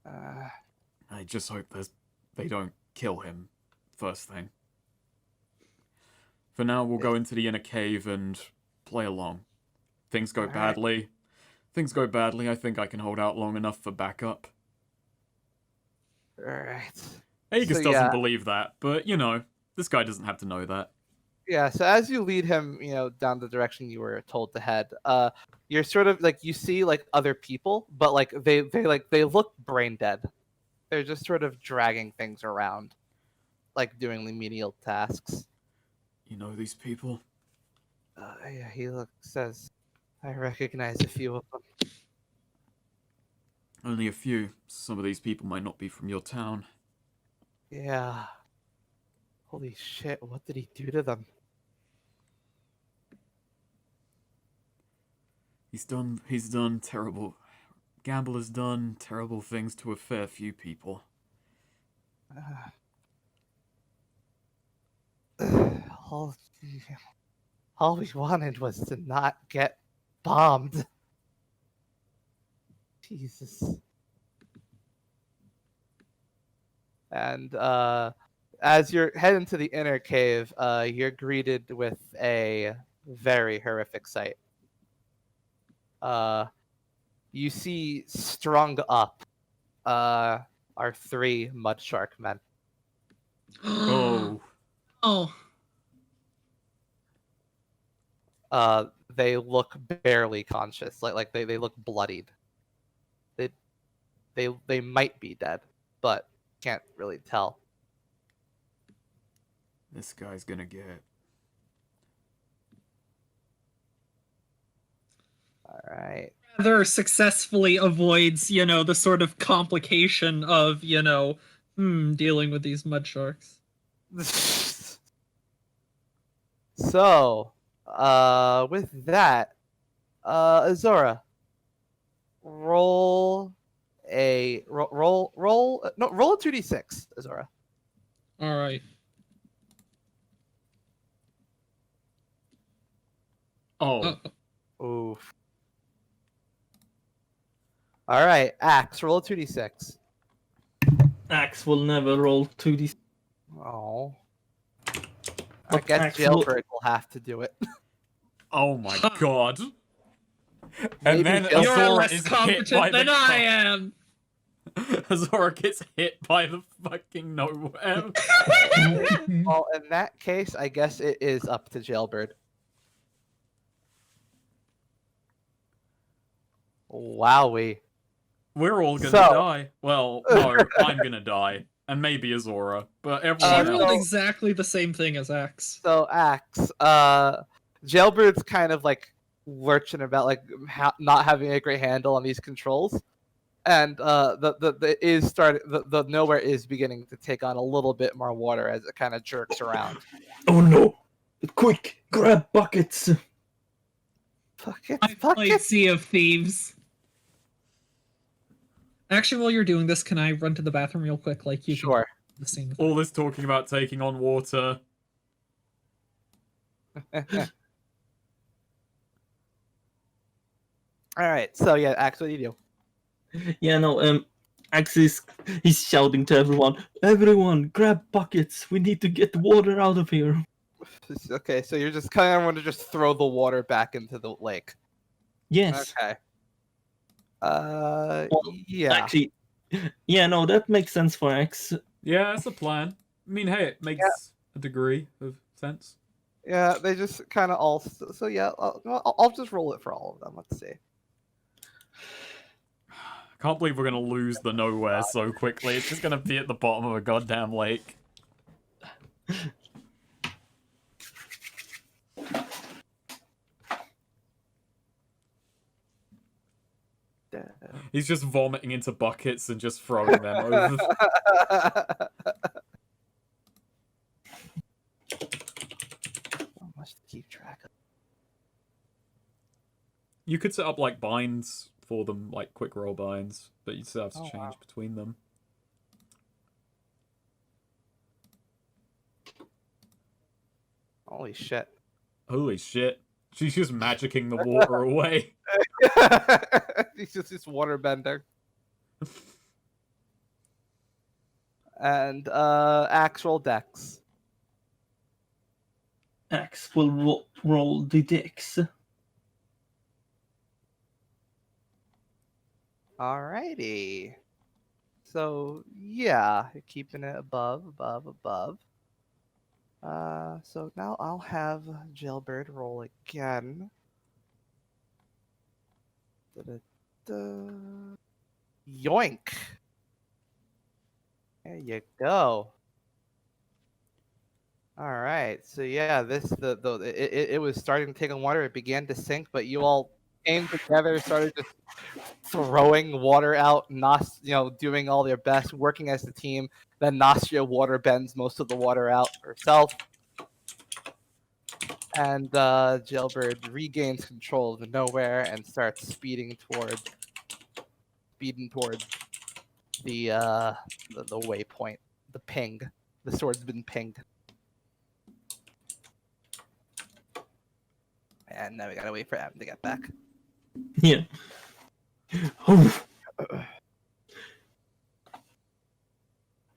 I just hope they don't kill him first thing. For now, we'll go into the inner cave and play along. Things go Alright. badly. Things go badly. I think I can hold out long enough for backup. All right. Aegis So, doesn't yeah. believe that, but you know, this guy doesn't have to know that. Yeah, so as you lead him, down the direction you were told to head, you're sort of like you see like other people, but like they look brain dead. They're just sort of dragging things around, like doing the menial tasks. You know these people? Yeah, he says, I recognize a few of them. Only a few. Some of these people might not be from your town. Yeah. Holy shit, what did he do to them? He's done terrible. Gamble has done terrible things to a fair few people. All, all we wanted was to not get bombed. Jesus. And as you're heading to the inner cave, you're greeted with a very horrific sight. You see strung up are three mud shark men. Oh. Oh. They look barely conscious, like they look bloodied. They might be dead, but can't really tell. This guy's gonna get. All right. Rather successfully avoids, the sort of complication of, dealing with these mud sharks. So, with that, Azora, roll a 2d6, Azora. All right. Oh. Oof. All right, Axe, roll a 2d6. Axe will never roll 2d. Oh. I But guess Axe will- Jailbird will have to do it. Oh my god. And Maybe then Jailbird- You're Azora less is hit by competent the than I am. Azora gets hit by the fucking nowhere. Well, in that case, I guess it is up to Jailbird. Wowie. We're all gonna So- die. Well, no, I'm gonna die. And maybe Azora. But She everyone rolled else. exactly the same thing as Axe. So Axe, Jailbird's kind of like lurching about, like not having a great handle on these controls, and the nowhere is beginning to take on a little bit more water as it kind of jerks around. Oh no! Quick, grab buckets. Buckets, I played buckets. Sea of Thieves. Actually, while you're doing this, can I run to the bathroom real quick? Like you Sure. can do the same. All this talking about taking on water. All right. So yeah, Axe, what do you do? Yeah, no, Axe he's shouting to everyone, everyone, grab buckets, we need to get the water out of here. Okay, so you're just kind of want to just throw the water back into the lake. Yes. Okay. Well, Yeah. Actually, yeah, no, that makes sense for X. Yeah, that's a plan. I mean, hey, it makes a degree of sense. Yeah, they just kind of all. So yeah, I'll just roll it for all of them. Let's see. I can't believe we're gonna lose the nowhere so quickly. It's just gonna be at the bottom of a goddamn lake. He's just vomiting into buckets and just throwing them over. How much to keep track of? You could set up like binds for them, like quick roll binds, but you still have to Oh, change wow. between them. Holy shit! Holy shit. She's just magicking the water away. He's just this water bender. And actual dex. X will roll the dex. Alrighty. So yeah, you're keeping it above. So now I'll have Jailbird roll again. Da-da-da. Yoink! There you go. All right. So yeah, it was starting to take on water. It began to sink, but you all came together, started just throwing water out, doing all their best, working as a team. Then Nastia water bends most of the water out herself. And Jailbird regains control of the nowhere and starts speeding towards the waypoint, the ping. The sword's been pinged. And now we gotta wait for Adam to get back. Yeah.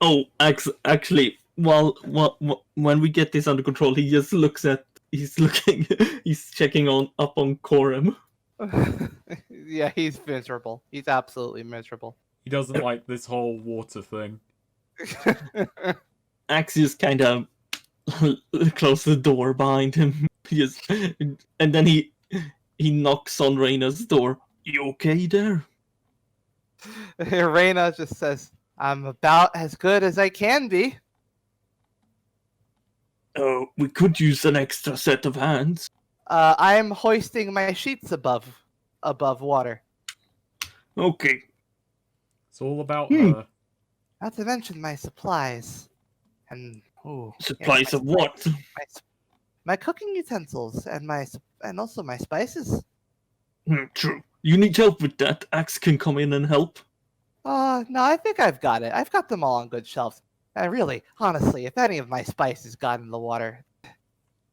Oh, actually, when we get this under control, he just he's checking up on Corum. Yeah, he's miserable. He's absolutely miserable. He doesn't like this whole water thing. Axius kind of closes the door behind him. And then he knocks on Reyna's door. You okay there? Reyna just says, "I'm about as good as I can be." Oh, we could use an extra set of hands. I'm hoisting my sheets above water. Okay. It's all about her. Not to mention my supplies. And Supplies of what? My cooking utensils and also my spices. True. You need help with that. Axe can come in and help. No, I think I've got it. I've got them all on good shelves. And really, honestly, if any of my spices got in the water,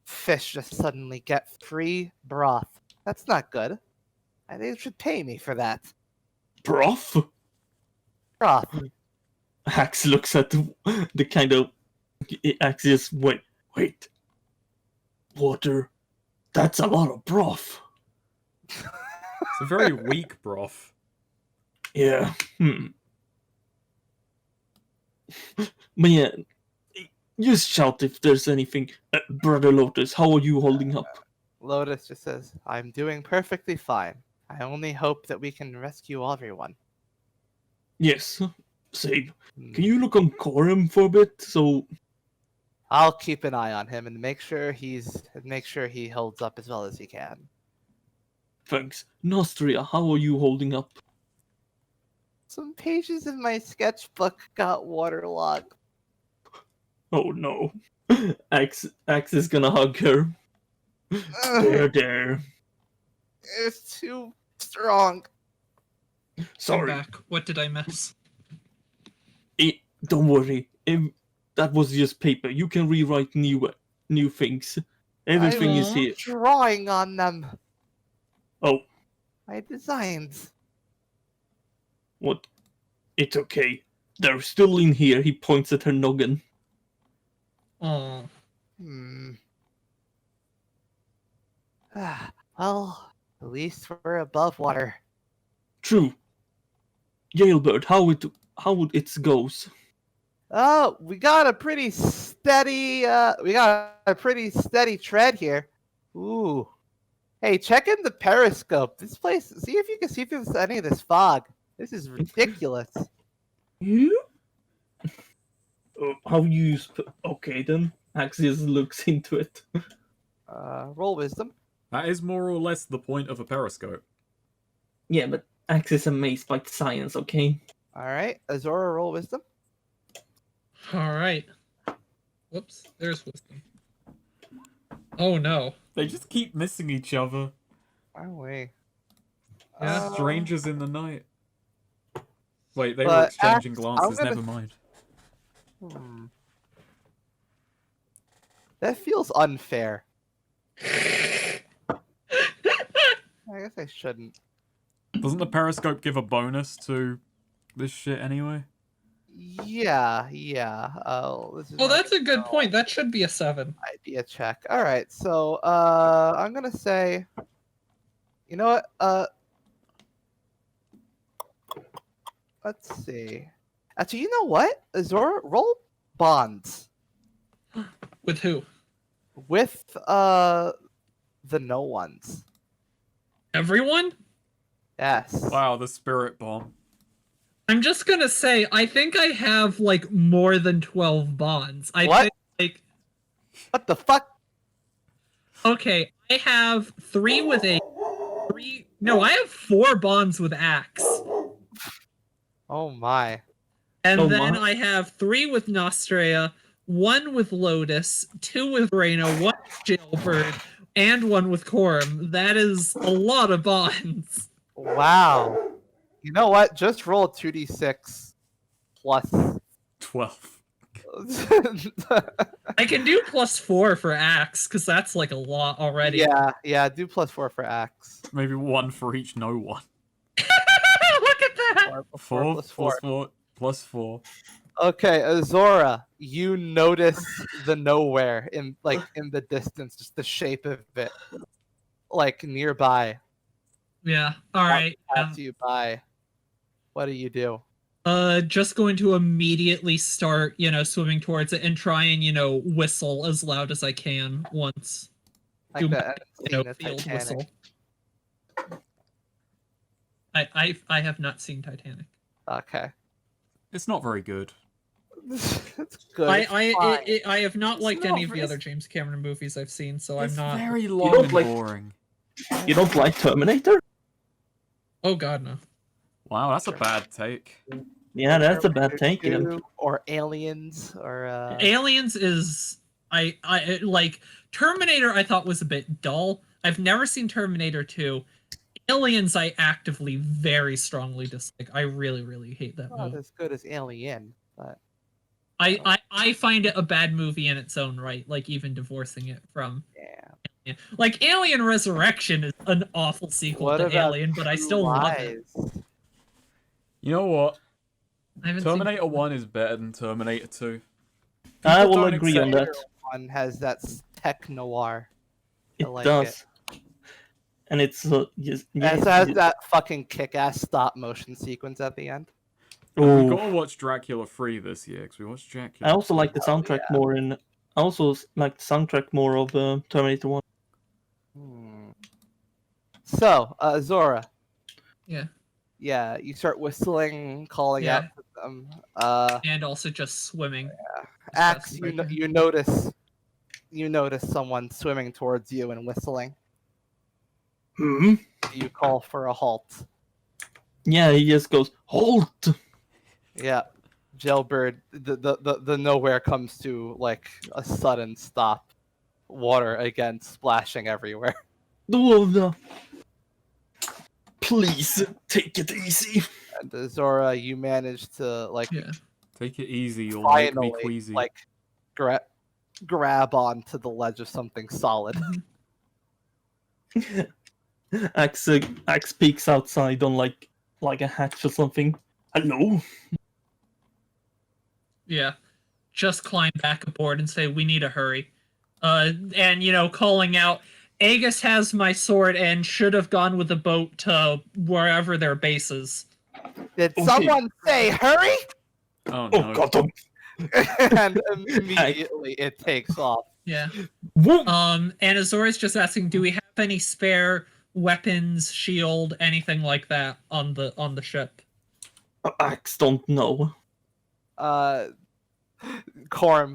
fish just suddenly get free broth. That's not good. They should pay me for that. Broth? Broth. Axe looks at the kind of Axius. Wait. Water. That's a lot of broth. It's a very weak broth. Yeah. But yeah, just shout if there's anything. Brother Lotus, how are you holding up? Lotus just says, "I'm doing perfectly fine. I only hope that we can rescue everyone." Yes. Save. Can you look on Corum for a bit? So I'll keep an eye on him and make sure he holds up as well as he can. thanks. Nostria, how are you holding up? Some pages of my sketchbook got waterlogged. Oh no. Axe is gonna hug her. There. It's too strong. I'm Sorry. back. What did I miss? Don't worry. That was just paper. You can rewrite new things. Everything is here. Drawing on them. Oh, My designs. what? It's okay. They're still in here. He points at her noggin. Oh, Hmm. Well, at least we're above water. True. Jailbird, how would it goes? Oh, we got a pretty steady. We got a pretty steady tread here. Ooh. Hey, check in the periscope. This place. See if you can see if there's any of this fog. This is ridiculous. You? How you use? Okay then. Axios looks into it. Roll wisdom. That is more or less the point of a periscope. Yeah, but Axios amazed by science. Okay. All right, Azora, roll wisdom. All right. Whoops. There's wisdom. Oh no. They just keep missing each other. Oh wait. Yeah. Strangers in the night. Wait, they were But exchanging Axe, glances. I'm gonna- Never mind. That feels unfair. I guess I shouldn't. Doesn't the periscope give a bonus to this shit anyway? Yeah. This is Oh, my that's a good point. That should be a 7. idea check. All right, so I'm gonna say, you know what? Let's see. Actually, you know what? Azora, roll bonds With who? with the no ones. Everyone? Yes. Wow, the spirit bomb. I'm just gonna say, I think I have like more than 12 bonds. I What? think like What the fuck? okay, I have 3 with a 3. No, I have 4 bonds with Axe. Oh my. And Oh, then my. I have 3 with Nostrea, 1 with Lotus, 2 with Reyna, 1 with Jailbird, and 1 with Corum. That is a lot of bonds. Wow. You know what? Just roll 2d6 plus. 12. I can do +4 for Axe, because that's like a lot already. yeah. Do +4 for axe. Maybe 1 for each no one. Look at that! 4 plus 4. plus 4 plus 4. Okay, Azora, you notice the nowhere in the distance, just the shape of it, like nearby. Yeah, alright. Pass you by. What do you do? Just going to immediately start, swimming towards it and try and, whistle as loud as I can once. Like Do the my, scene of field Titanic. whistle. I have not seen Titanic. Okay. It's not very good. It's good. I have not It's liked not any of the very- other James Cameron movies I've seen, so It's I'm not. very long don't and like- boring. You don't like Terminator? Oh God, no. Wow, that's a bad take. Yeah, that's a bad take. Yeah. Or Aliens, or Aliens is I like Terminator. I thought was a bit dull. I've never seen Terminator 2. Aliens, I actively very strongly dislike. I really hate that not movie. as good as Alien, but I find it a bad movie in its own right. Like even divorcing it from yeah. like Alien Resurrection is an awful sequel What to about Alien, but I True still love it. Lies? You know what? I haven't seen Terminator 1 is better than Terminator 2. I People will don't agree on accept- that. One has that tech noir. It like does. And it's just It has that fucking kick-ass stop motion sequence at the end. We Oh, gotta watch Dracula 3 this year, because we watched Dracula. I also like the 3. soundtrack more in. I also like the soundtrack more of Terminator 1. So, Zora. Yeah. Yeah, you start whistling, calling Yeah. out to them. And also just swimming. Axe, That's right there. you notice someone swimming towards you and whistling. Hmm. You call for a halt. Yeah, he just goes halt. Yeah, Jailbird. The nowhere comes to like a sudden stop. Water again splashing everywhere. Oh, no. Please take it easy. And Zora, you manage to like Yeah. Take it easy, you'll make me finally queasy. like grab onto the ledge of something solid. Axe peeks outside on like a hatch or something. Hello. Yeah. Just climb back aboard and say, we need to hurry. And, calling out, Aegis has my sword and should have gone with the boat to wherever their base is. Did Okay. someone say hurry? Oh Oh, no. God. And immediately it takes off. Yeah. Whoop. And Azor's just asking, do we have any spare weapons, shield, anything like that on the ship? Axe don't know. Corum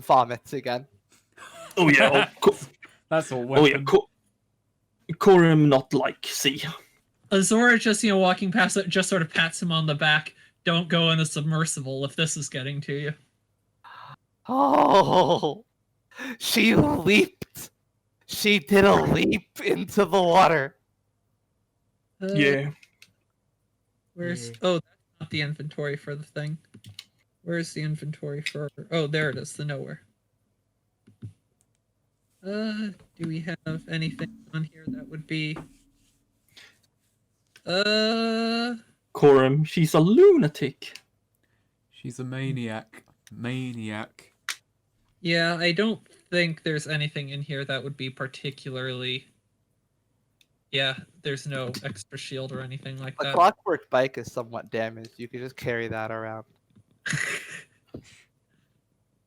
vomits again. Oh, yeah. That's a Oh, weapon. yeah. Corum not like, see. Azor just, walking past it, just sort of pats him on the back. Don't go in the submersible if this is getting to you. Oh, she leaped. She did a leap into the water. Yeah. Where's... Yeah. Oh, that's not the inventory for the thing. Where's the inventory for... Oh, there it is, the nowhere. Do we have anything on here that would be... Corum, she's a lunatic. She's a maniac. Maniac. Yeah, I don't think there's anything in here that would be particularly... Yeah, there's no extra shield or anything like The that. clockwork bike is somewhat damaged. You could just carry that around.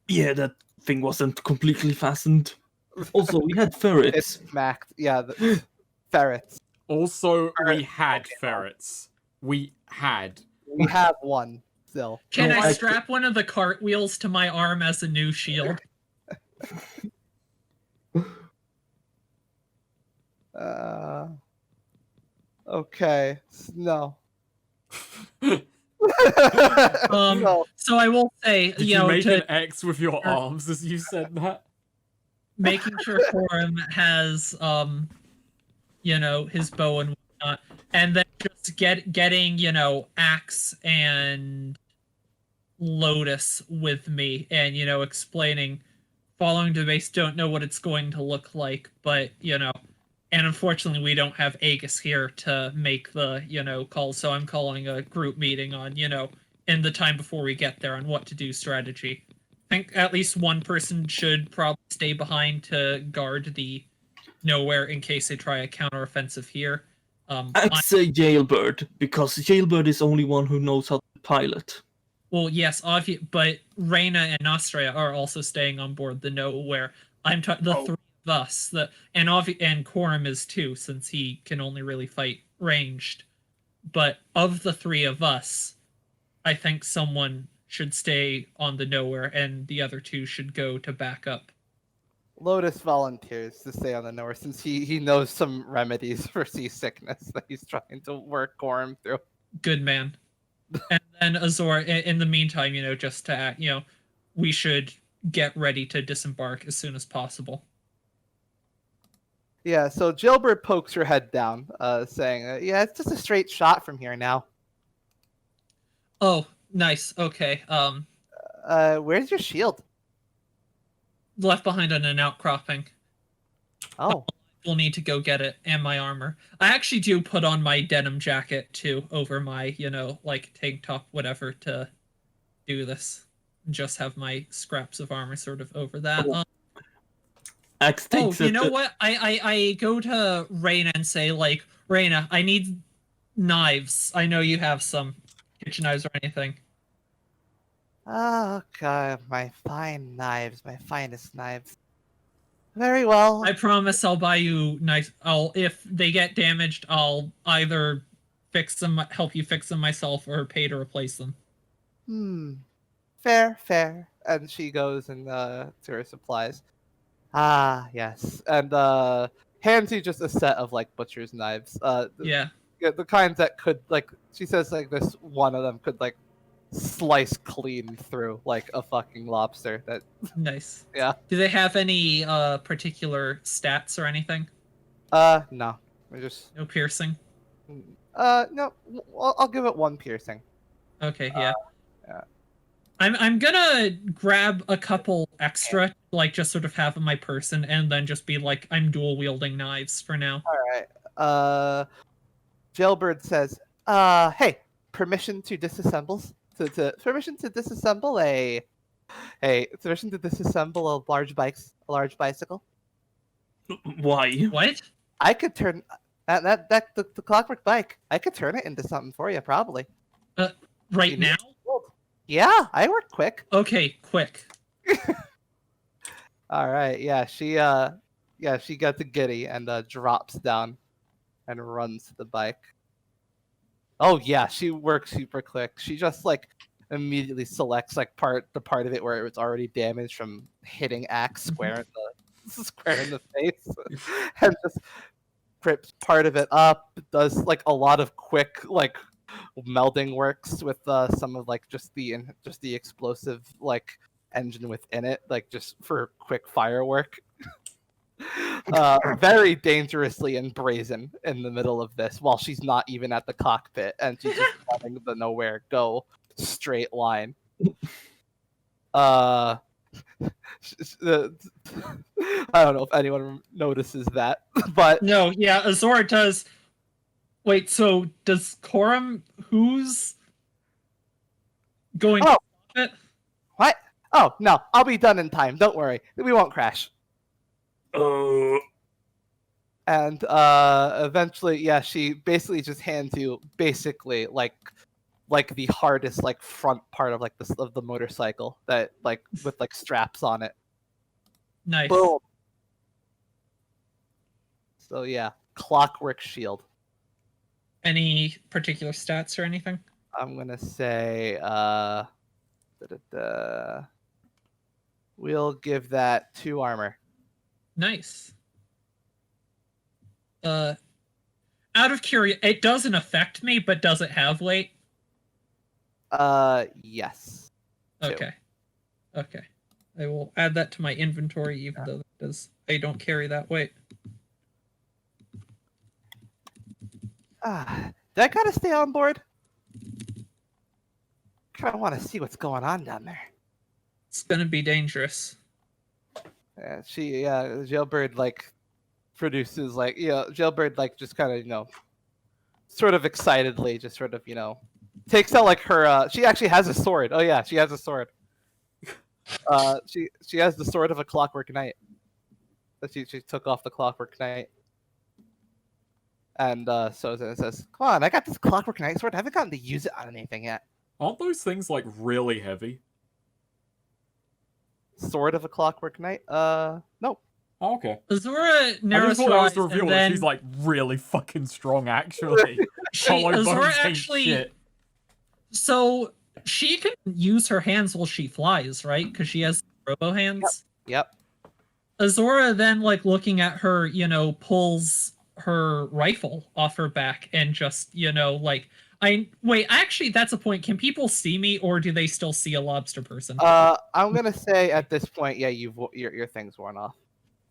Yeah, that thing wasn't completely fastened. Also, we had It's ferrets. smacked. Yeah, the ferrets. Also, we Ferret. had ferrets. We had. We have one still. Can No, I I- strap one of the cartwheels to my arm as a new shield? Okay. No. Um, So I will say, Did you make to an X with your arms as you said that? making sure Corum has, his bow and whatnot, and then just getting, Axe and Lotus with me, and explaining, following the base, don't know what it's going to look like, but and unfortunately we don't have Aegis here to make the call, so I'm calling a group meeting on in the time before we get there on what to do strategy. I think at least one person should probably stay behind to guard the nowhere in case they try a counteroffensive here. I'd say Jailbird, because Jailbird is the only one who knows how to pilot. Well, yes, but Reyna and Nostria are also staying on board the nowhere. I'm the Oh. three of us, and Corum is too, since he can only really fight ranged. But of the three of us, I think someone should stay on the nowhere, and the other two should go to back up. Lotus volunteers to stay on the nowhere since he knows some remedies for seasickness that he's trying to work Corum through. Good man. And then Azor, in the meantime, just to act, we should get ready to disembark as soon as possible. Yeah, so Jailbird pokes her head down, saying, yeah, it's just a straight shot from here now. Oh, nice. Okay. Where's your shield? Left behind on an outcropping. Oh, We'll need to go get it, and my armor. I actually do put on my denim jacket too over my, tank top, whatever, to do this. Just have my scraps of armor sort of over that. Oh. Axe Oh, takes you it. know what? I go to Reyna and say, Reyna, I need knives. I know you have some kitchen knives or anything. okay, my fine knives, my finest knives. Very well. I promise I'll buy you nice. If they get damaged, I'll either fix them, help you fix them myself, or pay to replace them. Fair. And she goes and to her supplies. Ah, yes. And hands you just a set of butcher's knives. Yeah. The kinds that could she says this one of them could slice clean through a fucking lobster. That Nice. Yeah. Do they have any particular stats or anything? no. We're just No piercing? no. I'll give it one piercing. Okay, yeah. Yeah. I'm gonna grab a couple extra, just sort of have in my person, and then just be I'm dual wielding knives for now. All right. Jailbird says, hey, permission to disassemble permission to disassemble a large bicycle. Why? What? I could turn the clockwork bike. I could turn it into something for you, probably. Right You now? need- Yeah, I work quick. Okay, quick. All right, yeah, she got the giddy and drops down and runs to the bike. Oh yeah, she works super quick. She just like immediately selects like the part of it where it was already damaged from hitting Axe square in the square in the face, and just rips part of it up. Does like a lot of quick like melding works with some of like just the explosive like engine within it, like just for quick firework. Very dangerously and brazen in the middle of this while she's not even at the cockpit and she's just letting the nowhere go straight line. I don't know if anyone notices that, but No, yeah, Azora does. Wait, so does Corum, who's going to Oh. stop it? what? Oh no, I'll be done in time. Don't worry, we won't crash. And eventually, yeah, she basically just hands you basically like the hardest like front part of like the motorcycle that like with like straps on it. Nice. Boom. So yeah, clockwork shield. Any particular stats or anything? I'm gonna say we'll give that 2 armor. Nice. Out of curiosity, it doesn't affect me, but does it have weight? Yes. 2. Okay. Okay. I will add that to my inventory, even though I don't carry that weight. Do I gotta stay on board? I want to see what's going on down there. It's gonna be dangerous. Jailbird like produces like Jailbird like just kind of sort of excitedly just sort of takes out like her she actually has a sword. Oh yeah, she has a sword. She has the sword of a clockwork knight. That she took off the clockwork knight. And so it says, "Come on, I got this clockwork knight sword. I haven't gotten to use it on anything yet." Aren't those things like really heavy? Sword of a clockwork knight? No. Oh, okay. Azora I narrows just thought her that was eyes, the reveal and that then she's like really fucking strong actually. Hollow Azora bones ain't actually. shit. So she can use her hands while she flies, right? Because she has robo hands. Yep. Azora then, like looking at her, pulls her rifle off her back and just, actually, that's a point. Can people see me, or do they still see a lobster person? I'm gonna say at this point, yeah, your thing's worn off.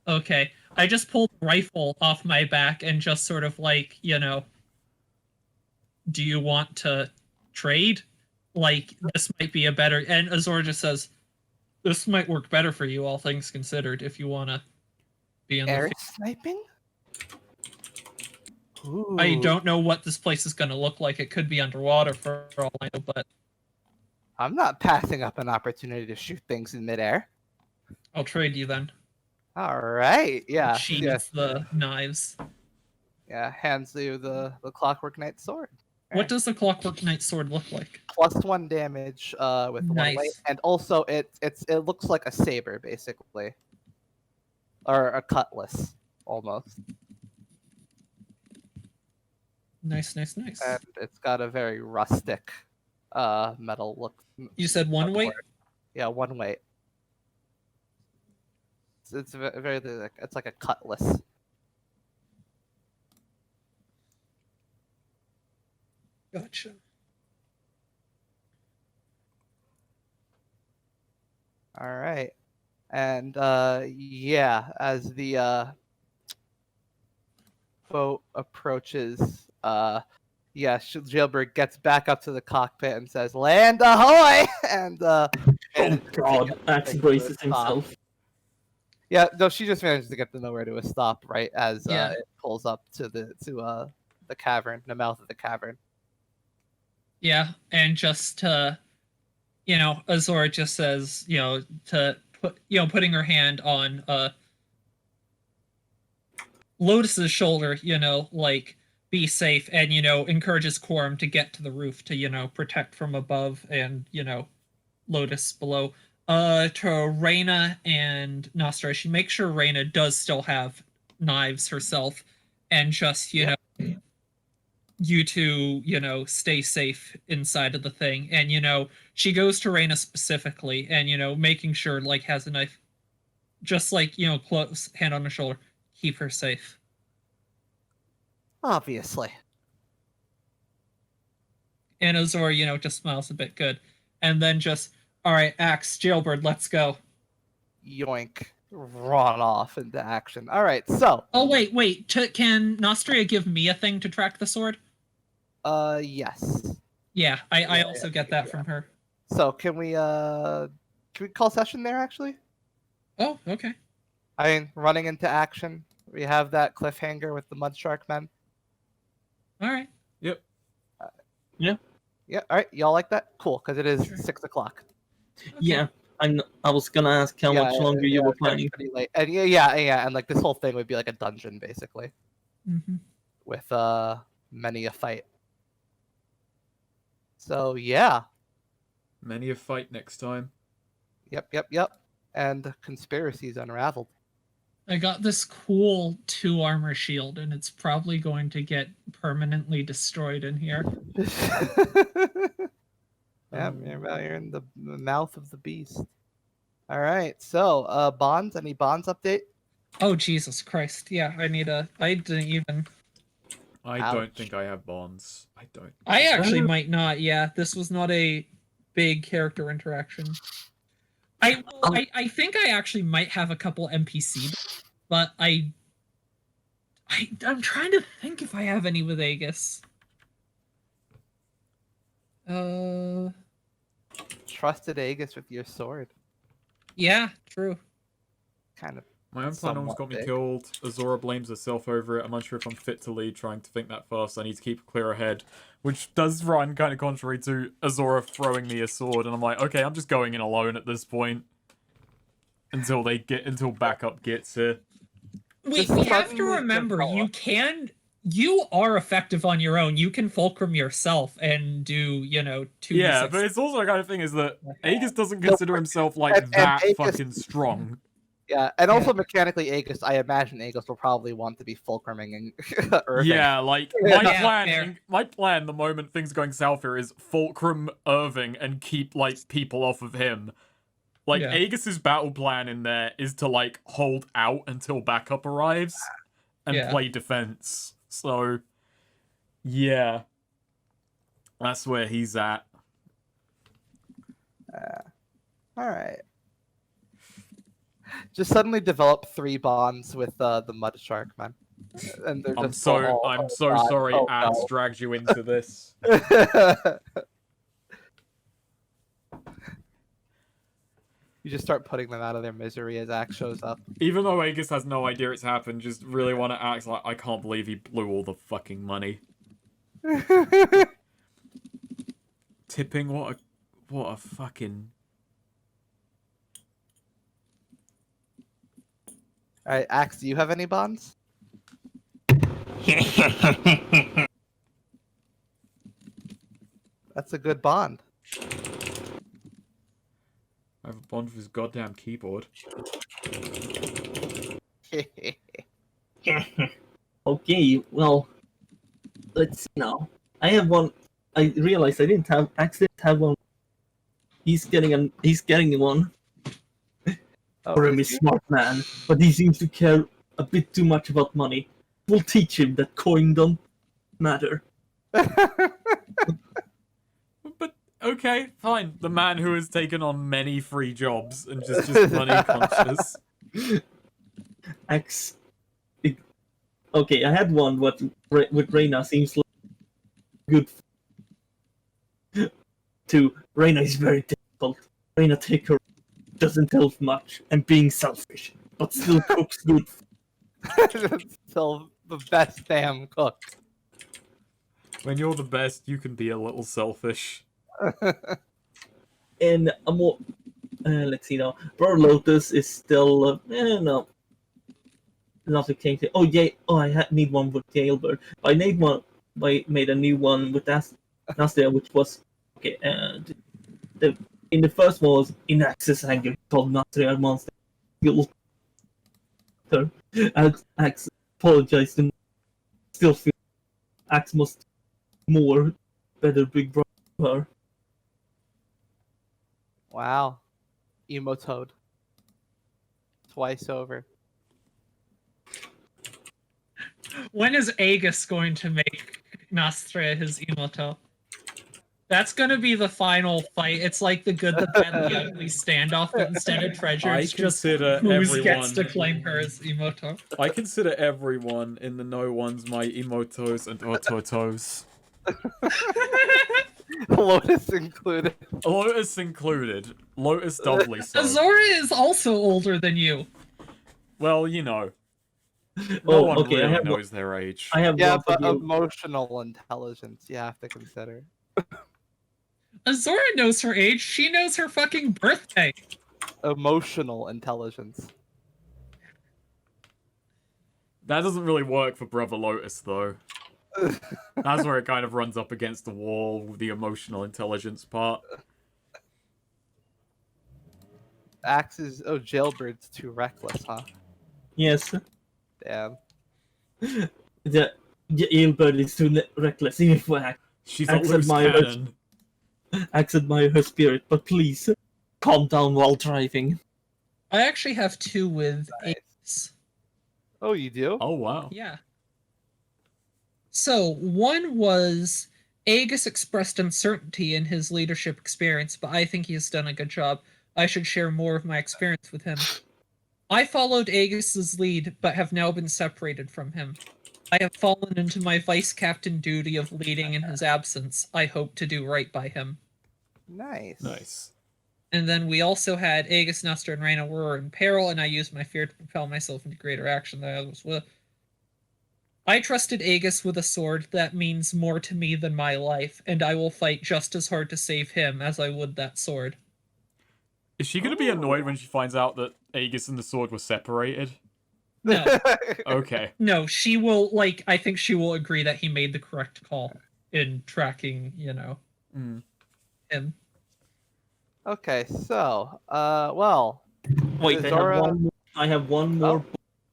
Okay, I just pulled the rifle off my back and just sort of like, do you want to trade? Like, this might be a better. And Azora just says, this might work better for you, all things considered, if you want to be in the Air field. sniping? I Ooh. don't know what this place is going to look like. It could be underwater for all I know, but I'm not passing up an opportunity to shoot things in midair. I'll trade you then. All right, yeah, She yeah, needs the knives. yeah. Hands you the clockwork knight sword. What does the Clockwork Knight sword look like? +1 damage with 1 weight, Nice. and also it looks like a saber basically, or a cutlass almost, Nice. and it's got a very rustic metal look. You said 1 weight? Yeah, 1 weight. It's very it's like a cutlass. Gotcha. All right, and yeah, as the boat approaches, Jailbird gets back up to the cockpit and says, "Land ahoy!" and Oh god, Axe braces himself. Yeah, no, she just managed to get the nowhere to a stop right as Yeah. it pulls up to the cavern, the mouth of the cavern. Yeah, and just to, Azora just says, to put, putting her hand on, Lotus's shoulder, like be safe, and encourages Quorum to get to the roof to protect from above, and Lotus below. To Reyna and Nostra, she makes sure Reyna does still have knives herself, and just you two stay safe inside of the thing. And she goes to Reyna specifically, and making sure like has a knife, just like close hand on her shoulder, keep her safe. Obviously. And Azor, just smiles a bit good, and then just, all right, Axe, Jailbird, let's go. Yoink. Run off into action. All right, so. Oh wait, can Nostria give me a thing to track the sword? Yes. Yeah, I also get that from her. So can we call session there actually? Oh, okay. I mean, running into action. We have that cliffhanger with the mud shark men. All right. Yep. Yeah. All right. Y'all like that? Cool, because it is Sure. 6 o'clock. Okay. Yeah, I was gonna ask how much longer you were it's gonna be planning. pretty late. And yeah, and like this whole thing would be like a dungeon basically, Mm-hmm. with many a fight. So yeah. Many a fight next time. Yep. And conspiracies unraveled. I got this cool 2 armor shield, and it's probably going to get permanently destroyed in here. Yeah, you're in the mouth of the beast. All right, so bonds. Any bonds update? Oh Jesus Christ! Yeah, I didn't even. I Ouch. don't think I have bonds. I don't. I actually might not. Yeah, this was not a big character interaction. I think I actually might have a couple NPC, but I'm trying to think if I have any with Aegis. Trusted Aegis with your sword. Yeah, true. Kind of. My own plan almost Somewhat got me big. killed. Azora blames herself over it. I'm unsure if I'm fit to lead, trying to think that fast. I need to keep a clearer head. Which does run kind of contrary to Azora throwing me a sword. And I'm like, okay, I'm just going in alone at this point. Until backup gets here. Wait, Just we have to suddenly remember develop. you are effective on your own. You can fulcrum yourself and do, 2 Yeah, but it's also the kind of thing is that Aegis doesn't No, consider himself like and that Aegis- fucking strong. Yeah, and also mechanically, Aegis. I imagine Aegis will probably want to be fulcruming and Irving. Yeah, like Yeah, fair. my plan the moment things are going south here is fulcrum Irving and keep like people off of him. Like Yeah. Aegis's battle plan in there is to like hold out until backup arrives and Yeah. play defense. So yeah. That's where he's at. All right. Just suddenly develop 3 bonds with the mud shark man, and they're I'm just so God. sorry Oh, Axe no. dragged you into this. You just start putting them out of their misery as Axe shows up. Even though Aegis has no idea it's happened, just really want to act like I can't believe he blew all the fucking money. Tipping, what a fucking... All right, Axe, do you have any bonds? That's a good bond. I have a bond with his goddamn keyboard. Okay, well, let's see now. I have one. I realized I didn't have one. He's getting one. Oh, Or a is he? smart man, but he seems to care a bit too much about money. We'll teach him that coin don't matter. But okay, fine. The man who has taken on many free jobs and just money conscious. Axe. Okay, I had one with Reyna seems like good. To Reyna is very difficult. Reyna take her doesn't help much and being selfish, but still cooks good. Still the best damn cook. When you're the best, you can be a little selfish. And a more, let's see now. Bro Lotus is still no. another king. Oh yeah, need one with Jailbird. I made a new one with Nastia, which was okay. In the first one was in Axe's anger called Nastia Monster Guilt. Axe apologized and still feel Axe must more better big brother her. Wow. Emo Toad. Twice over. When is Aegis going to make Nostria his Emoto? That's gonna be the final fight. It's like the good, the bad, and the ugly standoff, but instead of treasure, I it's just consider who gets to everyone- claim her as Emoto. I consider everyone in the no ones my emotos and ototos. Lotus included. Lotus included. Lotus doubly so. Azora is also older than you. Well, you know. No Oh, one okay, really knows their age. I have Yeah, one for but you. emotional intelligence you have to consider. Azora knows her age. She knows her fucking birthday. Emotional intelligence. That doesn't really work for Brother Lotus, though. That's where it kind of runs up against the wall with the emotional intelligence part. Axe's Jailbird's too reckless, huh? Yes, Damn. the Jailbird is too reckless even for Axe. She's a Axe loose admires- cannon. Axe admire her spirit, but please calm down while driving. I actually have two with Nice. Aegis. Oh, you do? Oh, wow. Yeah. So, one was Aegis expressed uncertainty in his leadership experience, but I think he has done a good job. I should share more of my experience with him. I followed Aegis's lead, but have now been separated from him. I have fallen into my vice captain duty of leading in his absence. I hope to do right by him. Nice. Nice. And then we also had Aegis, Nestor, and Reyna were in peril, and I used my fear to propel myself into greater action than I was with. I trusted Aegis with a sword that means more to me than my life, and I will fight just as hard to save him as I would that sword. Is she going to be annoyed when she finds out that Aegis and the sword were separated? No, Okay. no, she will, I think she will agree that he made the correct call in tracking, Mm. him. Okay, so, well, Wait, Zora- I have one more.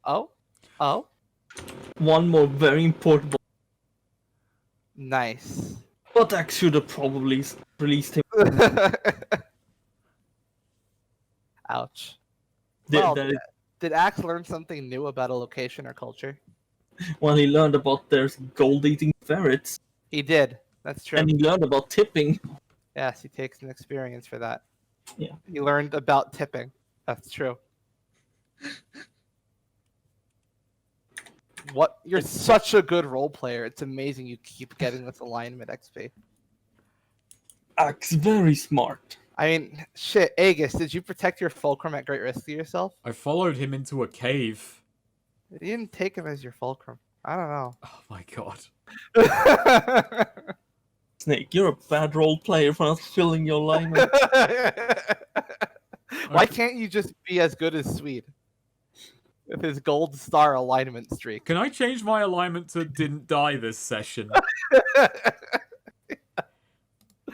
oh, One more very important. nice. But Axe should have probably released him. Ouch. Did- Well, that- did Axe learn something new about a location or culture? When he learned about there's gold-eating ferrets, He did. That's true. and he learned about tipping. Yes, he takes an experience for that. Yeah. He learned about tipping. That's true. What? You're such a good role player. It's amazing you keep getting this alignment XP. Axe very smart. I mean, shit, Aegis, did you protect your fulcrum at great risk to yourself? I followed him into a cave. You didn't take him as your fulcrum. I don't know. Oh my god. Snake, you're a bad role player for not filling your alignment. Why can't you just be as good as Swede? With his gold star alignment streak. Can I change my alignment to didn't die this session?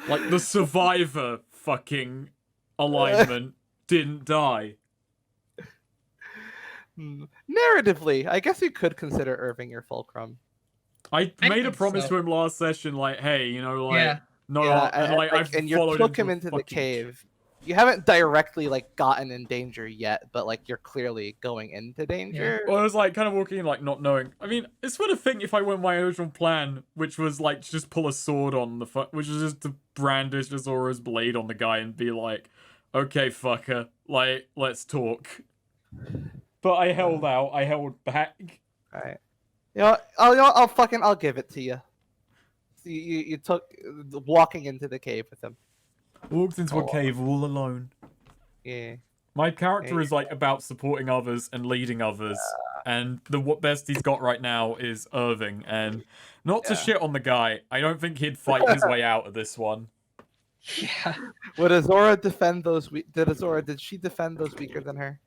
Like the survivor fucking alignment didn't die. Narratively, I guess you could consider Irving your fulcrum. I I made a think promise so. to him last session, like, hey, Yeah. no, Yeah, and I've and you followed took him into the fucking- cave. You haven't directly gotten in danger yet, but you're clearly going into danger. Well, I was kind of walking in, not knowing. I mean, it's sort of thing if I went my original plan, which was just pull a sword on the which was just to brandish Azora's blade on the guy and be like, okay, fucker, let's talk. But I held out. I held back. Right. I'll give it to you. You took walking into the cave with him. Walked into a cave all alone. Yeah. My character is about supporting others and leading others, and what best he's got right now is Irving. And not to shit on the guy, I don't think he'd fight his way out of this one. Yeah. Would Azora defend those? Did she defend those weaker than her?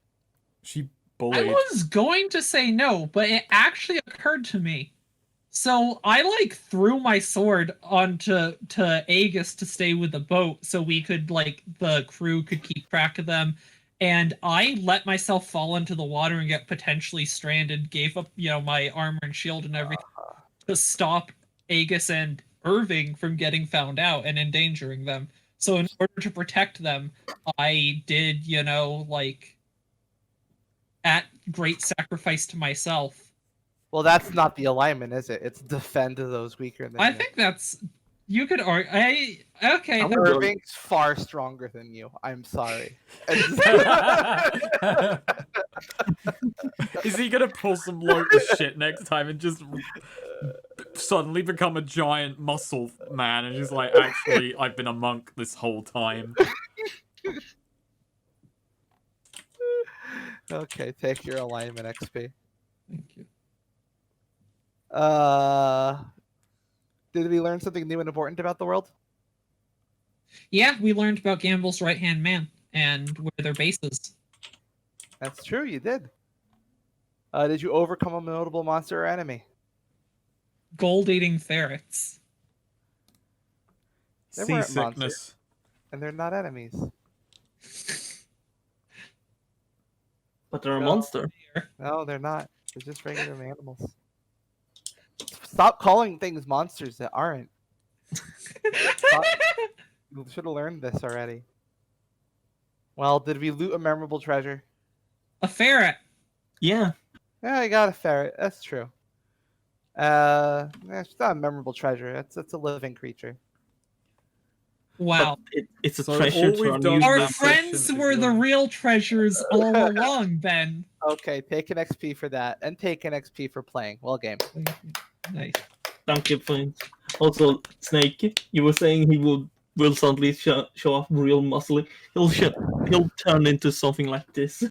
She bullied. was going to say no, but it actually occurred to me. So I like threw my sword onto Aegis to stay with the boat, so we could the crew could keep track of them, and I let myself fall into the water and get potentially stranded. Gave up, my armor and shield and everything to stop Aegis and Irving from getting found out and endangering them. So in order to protect them, I did, at great sacrifice to myself. Well, that's not the alignment, is it? It's defend those weaker than I you. think that's you could argue. Okay. I'm then- Irving's far stronger than you. I'm sorry. Is he gonna pull some Lotus shit next time and just suddenly become a giant muscle man and just like, actually, I've been a monk this whole time? Okay, take your alignment XP. Thank you. Did we learn something new and important about the world? Yeah, we learned about Gamble's right-hand man and where their base is. That's true, you did. Did you overcome a notable monster or enemy? Gold-eating ferrets. They weren't Seasickness. And they're not enemies. But they're a No. monster. No, they're not. They're just regular animals. Stop calling things monsters that aren't. You should have learned this already. Well, did we loot a memorable treasure? A ferret. Yeah. Yeah, I got a ferret. That's true. It's not a memorable treasure. It's a living creature. Wow. But it's a So treasure all to we've our done- new Our this friends session is were the learn- real treasures all along, Ben. Okay, take an XP for that, and take an XP for playing. Well game. Nice. Thank you, friends. Also, Snake, you were saying he will suddenly show off real muscle. He'll turn into something like this.